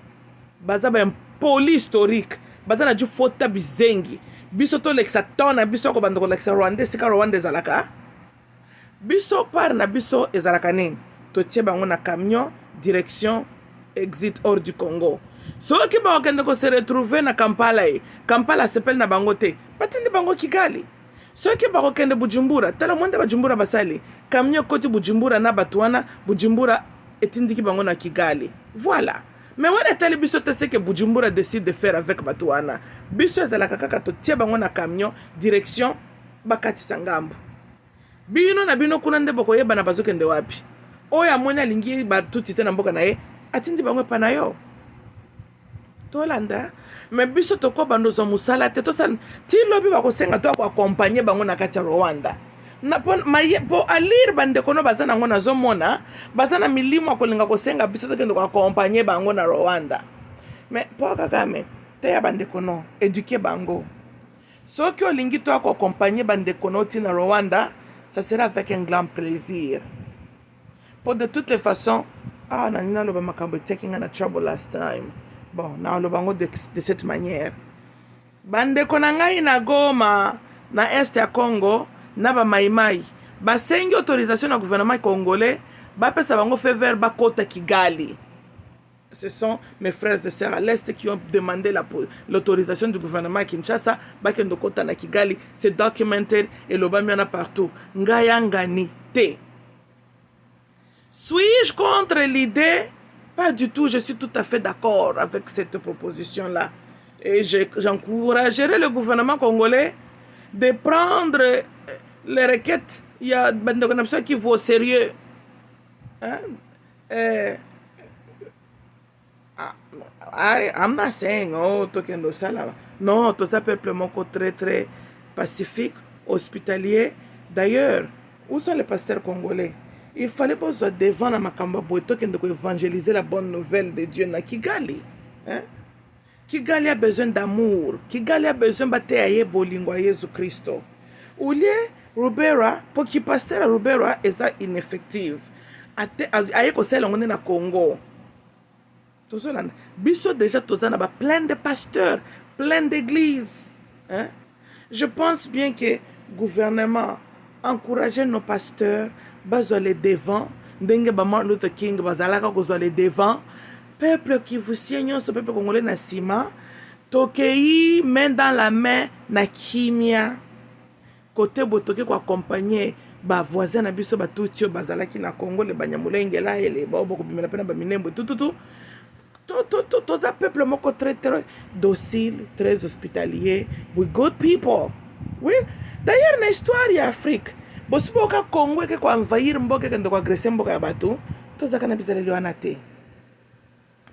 Speaker 1: baza ba poli historique baza na ju fota bizengi biso to leksa tona biso ko bando ko leksa Rwanda sika Rwanda ezalaka biso par na biso ezalaka nini to tie bango na camion direction exit hors du Congo so ki ba okende ko se retrouver na Kampala s'appelle na bango te batindi bango Kigali. Ceux qui sont de Bujumbura, tala mwende Bujumbura basali, kamnyo koti Bujumbura na batuana, Bujumbura etindiki bango na Kigali. Voilà. Mais wana tali biso te que Bujumbura décide de faire avec batuana. Biso ezala kaka to tie bango na camion direction bakati sangambu. Bino na bino kuna nde boko yeba na bazokende wapi. Oya mwena lingi batuti te na mboka na ye, atindi bango pa na yo. tolanda me biso toko bandozo musala te tosala ti lobi bakosenga to akoakompagne bango na kati ya Rwanda po alire bandeko no baza nango nazomona baza na milimo akolinga kosenga biso tokende koakompagne bango na Rwanda me po Kagame te ya bandeko no éduquer bango soki olingi to akoakompagne bandeko no ti na Rwanda ça sera avec un grand plaisir pour de toutes les façons nanina loba makambo taking on a trouble last time. Bon, na lobango de cette manière. Bandeko na ngai na Goma, na Est ya Congo, na ba maimai. Basengi autorisation na gouvernement congolais, bapesa bango fait vert bakota Kigali. Ce sont mes frères et sœurs à l'Est qui ont demandé l'autorisation du gouvernement Kinshasa, bakendo kota na Kigali, c'est documented et lobami en a partout. Ngayangani te. Suis-je contre l'idée? Pas du tout, je suis tout à fait d'accord avec cette proposition-là. Et j'encouragerai le gouvernement congolais de prendre les requêtes. Il y a des gens qui vont au sérieux. Hein? I'm not saying, tokendo sala. Non, tout ça peuple moko très très pacifique, hospitalier. D'ailleurs, où sont les pasteurs congolais? Il fallait pas soit devant la makamba boito qui doit évangéliser la bonne nouvelle de Dieu na Kigali. Hein? Kigali a besoin d'amour. Kigali a besoin de bolingo à Jésus Christ. Oulié Rubera, pour qu'il pasteur à Rubera est ineffective. Aye ko sel on est na Congo. Tozolana. Biso déjà tozana ba plein de pasteurs, plein d'églises. Hein? Je pense bien que le gouvernement encourager nos pasteurs bazole devant ndenge ba Martin Luther King bazalaka kozole devant peuple qui vous signe ce peuple congolais na sima tokei main dans la main na kimia côté botoke ko accompagner ba voisin na biso batuti bazalaki na Congo le banyamulengela ele ba boko bimela pena ba minembo tout ça peuple moko très très docile, très hospitalier, with good people. Oui, d'ailleurs na histoire ya Afrique bosiboka Congo ke ko envahir mboka ke ndoko agresser mboka ya bato tozaka na bizaleli wana te.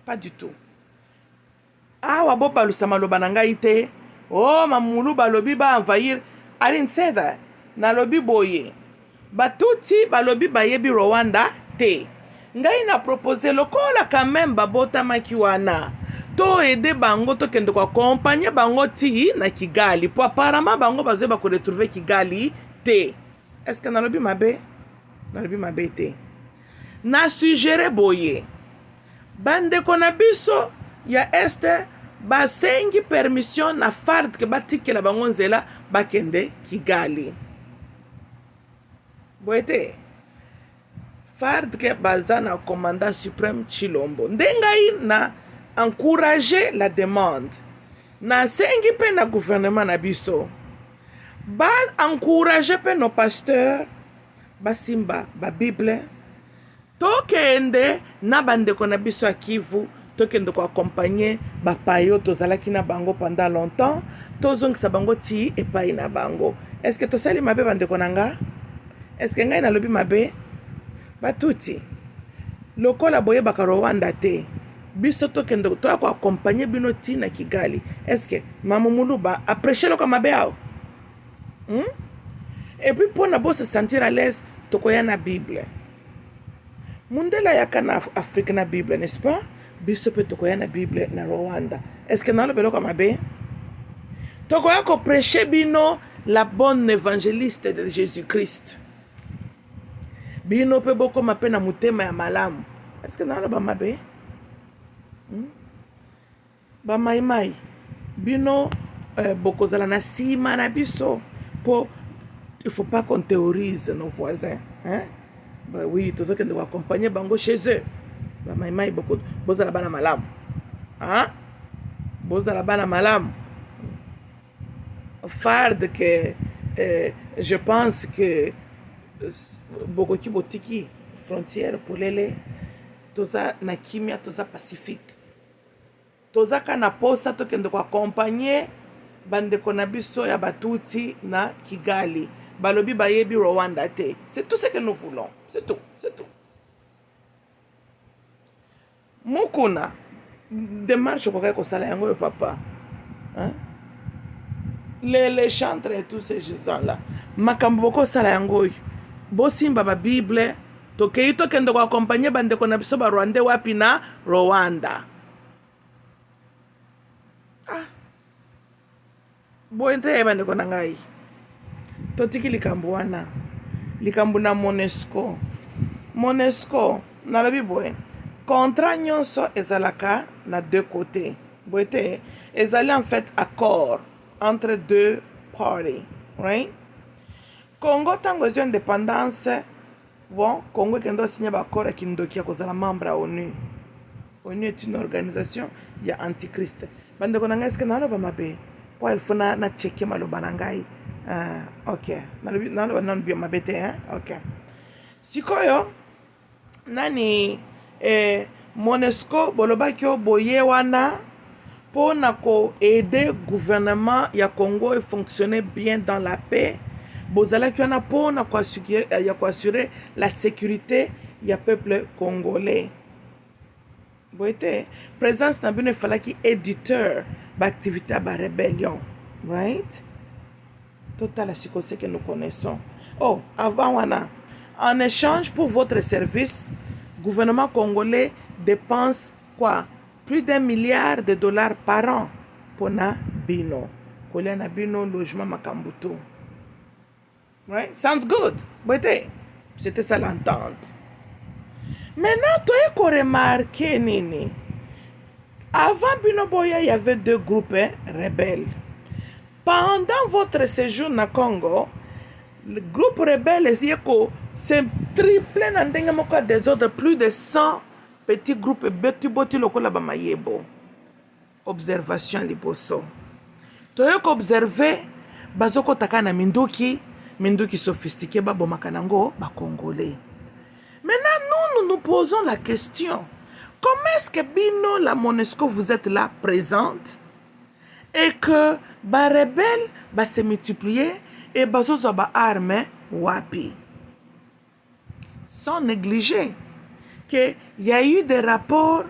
Speaker 1: Pas du tout. Awa bo balusa maloba na ngai te. Mamulu balobi ba envahir. I didn't say that. Na lobi boye. Batuti balobi bayebi Rwanda te. Ngai na proposer lokola quand même babota maki wana. To aider bango to kende ko accompagner bango ti na Kigali. Po apparemment bango bazo ba ko retrouver Kigali te. Est-ce que nalobi mabe? Nalobi mabe te. Na suggéré boye. Bande kona biso ya este basengi permission na FARD ke batikela bango nzela bakende Kigali. Boete. FARD ke baza na commandant suprême Chilombo. Ndengai na encourager la demande. Na sengi pe na gouvernement na biso. Ba encourager pe nos pasteurs basimba ba Bible tokende na bandeko na biso akivu tokende ko accompagner ba payo tozalaki na bango pendant longtemps tozongisa bango ti epai na bango. Est-ce que tosali mabe bandeko nanga? Est-ce que ngai na lobi mabe? Batuti lokola boye baka Rwanda te biso tokende to ko accompagner bino ti na Kigali. Est-ce que mamu muluba apprécier lo mabe ao? Et puis pour na se sentir à l'aise tokoya na Bible. Mundela yaka na Afrique na Bible, n'est-ce pas? Biso pe tokoya na Bible na Rwanda. Est-ce que na lo belo mabe? Tokoya ko prêcher bino la bonne évangéliste de Jésus-Christ. Bino pe boko mape na mutema ya malamu. Est-ce que na lo mabe? Ba mai bino boko zala na sima na biso. Il ne faut pas qu'on théorise nos voisins. Hein? Bah oui, tous ceux qui doivent accompagner bango chez eux. Bah maïmaï beaucoup. Boza la bana malam. Hein? Boza la bana malam. Farde que je pense que beaucoup qui botiki frontière pour les tous ça na kimia tous ça pacifique. Tous ça kana posa to kende ko accompagner bandeko na biso ya batuti na Kigali. Balobi bayebi Rwanda te. C'est tout ce que nous voulons. C'est tout. C'est tout. Mukuna. démarche kokai kosala yango yo papa, hein? Les chantres et tous ces gens là makambo bokosala yango oyo bosimba babible tokei tokende koakompagne bandeko na biso barwandais wapi na Rwanda. Boye nte bandeko na ngai totiki likambo wana likambo na Monesco nalobi boye contrat nyonso ezalaka na deux côtés boye te ezali en fait accord entre deux parties, right? Congo tango ezwi indépendance bon Congo ekende signer bakor akindoki ya kozala membre ya ONU. ONU est une organisation ya antichrist. Bandeko na ngai eske naloba mabe po elfuna na cheke maloba na ngai. Ok naloba nanu bio mabe te, hein? Ok sikoyo nani Monesco bolobaki o boye wana pour aider le gouvernement ya Congo et fonctionner bien dans la paix. Bozala qui wana pour assurer la sécurité du peuple congolais. Boite présence na bino fallait qui éditeur d'activité ba rébellion, right? Total la ce que nous connaissons. Oh, avant wana en échange pour votre service, le gouvernement congolais dépense quoi? Plus d'$1 milliard par an pour na bino. Kolia na bino logement makambuto. Right? Sounds good. But c'était ça l'entente. Maintenant, tu as remarqué nini? Avant bino boya, il y avait deux groupes rebelles. Pendant votre séjour na Congo, le groupe rebelle c'est triplé dans des autres, plus de 100 petits groupes beti lokola ba mayebo. Observation liboso. Toyoko observer bazoko takana minduki sophistiqué ba bomakanango ba congolais. Maintenant nous posons la question. Comment est-ce que bino la Monesco vous êtes là présente et que ba rebelle ba se multiplier et bazozo ba arme wapi? Sans négliger qu'il y a eu des rapports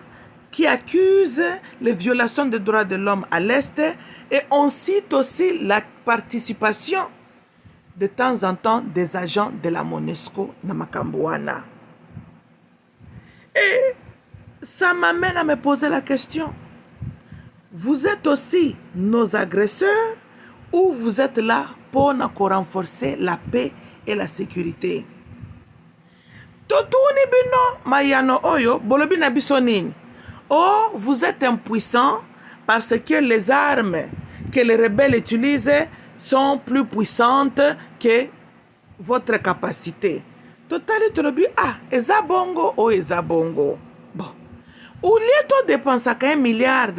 Speaker 1: qui accusent les violations des droits de l'homme à l'Est et on cite aussi la participation de temps en temps des agents de la Monesco na Makambouana. Et ça m'amène à me poser la question. Vous êtes aussi nos agresseurs ou vous êtes là pour renforcer la paix et la sécurité? Totuni bino mayano oyo bolobi na biso nini? Oh, vous êtes impuissants parce que les armes que les rebelles utilisent sont plus puissantes que votre capacité. Totali tolobi eza bongo o eza bongo. Bon. Au lieu de dépenser $1 milliard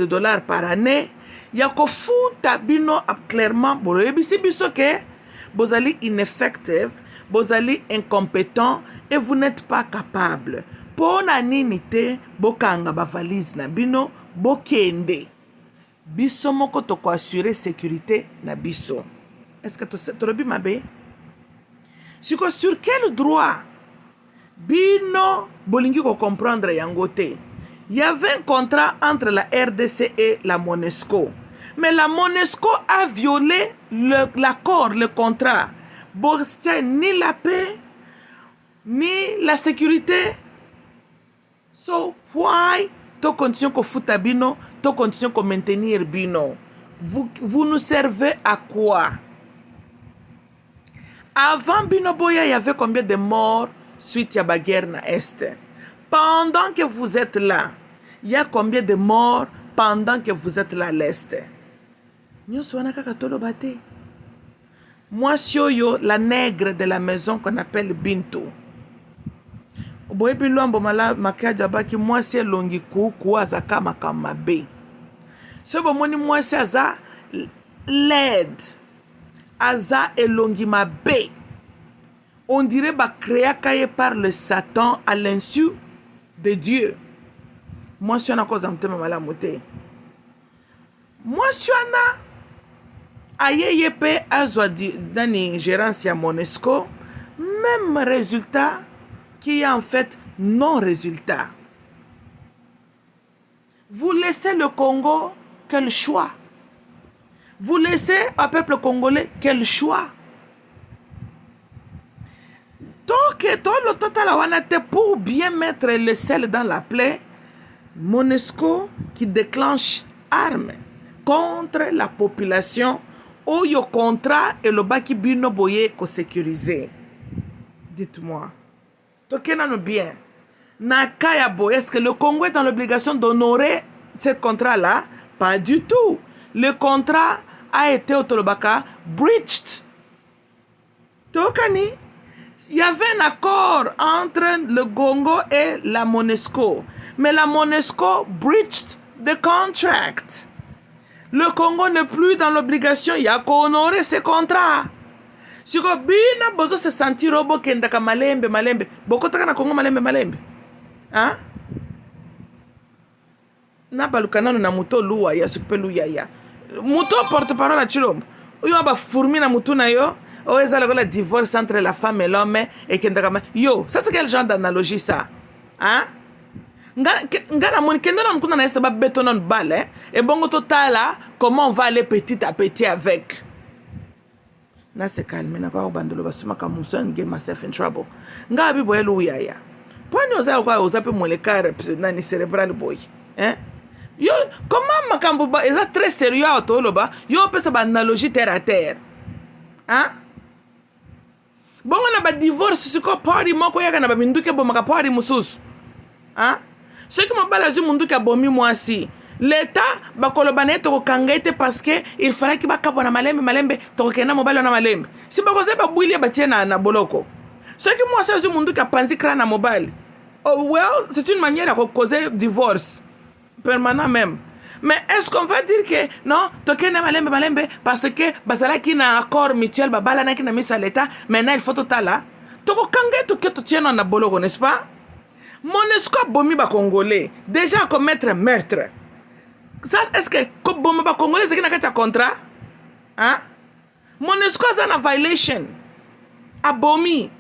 Speaker 1: par année, yako futa bino clairement bolobi biso ke bozali ineffective, bozali incompétent et vous n'êtes pas capable. Pour na nini te bokanga ba valise na bino bokende. Biso moko toko assurer sécurité na biso. Est-ce que tu mabe? Sur quel droit bino bolingi ko comprendre yango te? Il y avait un contrat entre la RDC et la Monesco. Mais la Monesco a violé l'accord, le contrat. Bon, ni la paix, ni la sécurité. So, why to continuer ko futa bino, to continuer ko maintenir bino? Vous nous servez à quoi? Avant Bino Boya, il y avait combien de morts suite à la guerre na Est? Pendant que vous êtes là, il y a combien de morts pendant que vous êtes là à l'Est? Moi, Sioyo, la nègre de la maison qu'on appelle Bintou. Moi, c'est longi kou azaka makamabe. Ce bomoni moi c'est aza l'aide. Aza elongi mabe. On dirait ba créé par le Satan à l'insu de Dieu. Moi je suis en cause de ma moté. Moi je suis en ayeye azwa dani gérance ya Monesco, même résultat qui est en fait non résultat. Vous laissez le Congo, quel choix? Vous laissez au peuple congolais quel choix? Donc, le total pour bien mettre le sel dans la plaie, MONUSCO qui déclenche armes contre la population ou le contrat et le baki bino boye ko sécurisé. Dites-moi, tokenano bien. Nakaya boye, est-ce que le Congo est dans l'obligation d'honorer ce contrat-là? Pas du tout. Le contrat a été au Tolobaka breached. Tokani? Il y avait un accord entre le Congo et la MONUSCO. Mais la MONUSCO breached the contract. Le Congo n'est plus dans l'obligation, il y a qu'à honorer ce contrat. Si vous bien besoin se sentir robo kendaka malembe malembe, beaucoup de Congo malembe malembe. Hein? Na balukana na muto luwa ya sukupe luya ya. Muto porte-parole à Chilombo. Yo ba fourmi na mutu na yo. Oh, ils ont le divorce entre la femme et l'homme et kendaka. Yo, ça c'est quel genre d'analogie ça? Hein? Ngana moni kendo na mkuna na este ba betonon balle et bongo totala comment on va aller petit à petit avec. Na se calme na kwa bandolo basuma ka muson get myself in trouble. Ngabi boy luya ya. Poni oza kwa ozape molekare nani cerebral boy. Hein? Yo, comment makambo ba eza très sérieux autoloba, yo pesa ba analogie terre à terre. Hein? Bon on a ba divorce siko party moko yaka na ba minduke bo maka party mususu. Hein? Ceux qui m'ont balayé munduke abomi mwasi. L'État bakoloba na to kangete parce que il fallait qu'il bakabo na malembe to kena mobile na malembe. Si bakoze ba bwili ba tiena na boloko. Ceux qui m'ont saisi munduke panzi kra na mobile. Oh well, c'est une manière de causer divorce permanent même. Mais est-ce qu'on va dire que non, tokena malembe parce que basala qui na accord mutuel babala na qui na mis à l'État, maintenant il faut total là. Toko kangé to que to tienne na boloko, n'est-ce pas? MONUSCO bomi ba congolais déjà à commettre meurtre. Ça est-ce que ko bomi ba congolais c'est qui na kata contrat? Hein? MONUSCO c'est une violation. Abomi.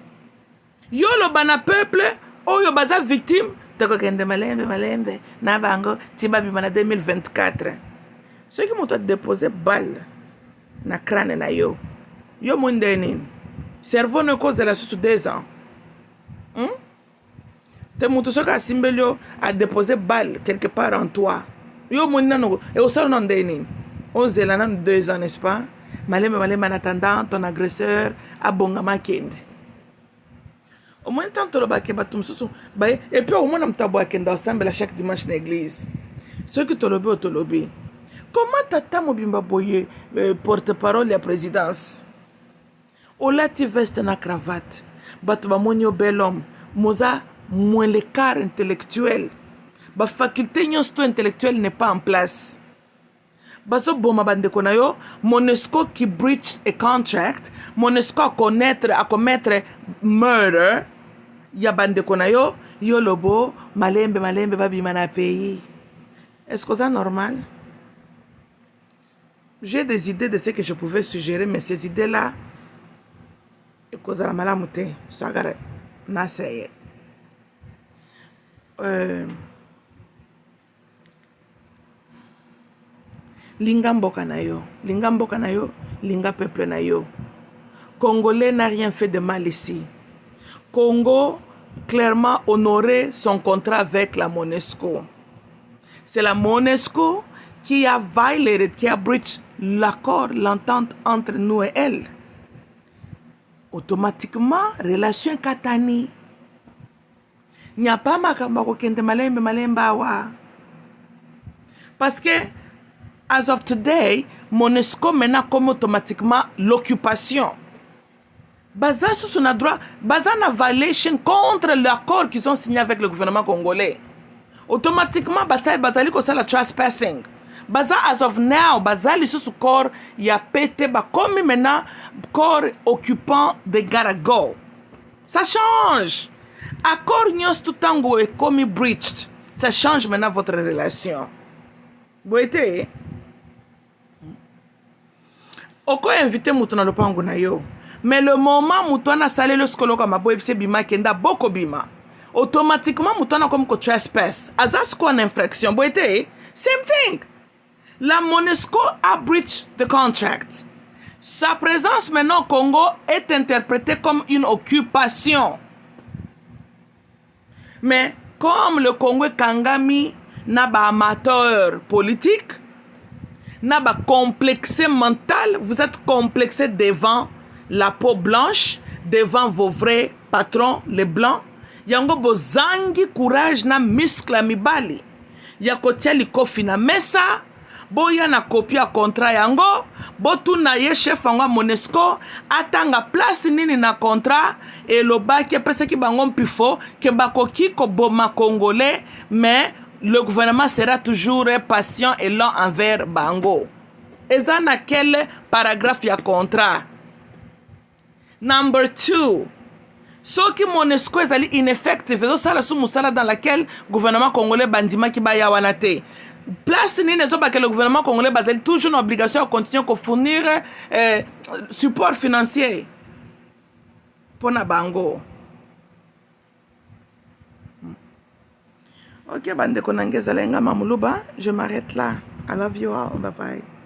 Speaker 1: Yo lo bana peuple oyo baza victime. Toko kende malembe na bango tiba bimana 2024. Ceux qui m'ont déposé balle na crâne na yo mondeni cerveau ne cause la sous 2 ans. Te mutu soka simbelio a déposé balle quelque part en toi. Yo mondani et au salon ndeni on zela nan 2 ans, n'est-ce pas? Malembe en attendant ton agresseur a bongama kende. Au moins tant que le et puis au moins on t'a boire ensemble chaque dimanche dans l'église. Ceux qui te lobby. Comment tata mobimba boye porte-parole la présidence? Ola ti veste na cravate. Batu ba monyo bel homme. Moza moins l'écart intellectuel. Ba faculté nyonsto intellectuelle n'est pas en place. Baso boma bande konayo MONUSCO qui breach a contract, MONUSCO à commettre murder. Ya bande konayo yo lobo malembe babi mana pays. Est-ce que c'est normal? J'ai des idées de ce que je pouvais suggérer, mais ces idées-là, et cause la malamute, ça gare, na seye. Linga mboka na yo, linga peuple na yo. Congolais n'a rien fait de mal ici. Congo clairement honoré son contrat avec la MONUSCO. C'est la MONUSCO qui a violé, qui a breach l'accord, l'entente entre nous et elle. Automatiquement, relation katani. Il n'y a pas makamba kende malembe awa. Parce que, as of today, MONUSCO maintenant comme automatiquement l'occupation. Baza sur son droit, baza na violation contre l'accord qu'ils ont signé avec le gouvernement congolais. Automatiquement, bazali ko la trespassing. Baza as of now, bazali sur ce corps, y a pété, comme maintenant, corps occupant de Garago. Ça change. Accord nyos tout tango est comme breached. Ça change maintenant votre relation. Vous voyez? Oko invité mouton le pango na yo. Mais le moment mouton a salé le skolo comme aboye pse bima kenda boko bima. Automatiquement mouton a comme ko trespass. Azas ko en infraction. Vous voyez? Same thing. La MONUSCO a breached the contract. Sa présence maintenant au Congo est interprétée comme une occupation. Mais comme le Congo est kangami n'a pas amateur politique, n'a pas complexé mental, vous êtes complexé devant la peau blanche, devant vos vrais patrons, les blancs. Yango bozangi courage na muscle mibali. Yakotia likofi na mesa, boya na kopia contrat yango, botuna ye chef anga MONUSCO, atanga place nini na contrat, et lobaki pesa ki bango pifo, ke bakoki ko boma congolais, mais le gouvernement sera toujours patient et lent envers bango. Eza na quel paragraphe ya contrat? Number 2. Soki MONUSCO ezali ineffective, ezosala sous musala dans laquelle le gouvernement congolais bandima ki baya wana te. Place ni nezo ba que le gouvernement congolais bazali toujours une obligation de continuer à fournir support financier pour na bango. Ok, bande konangeza lenga mamuluba, je m'arrête là. I love you all. Bye bye.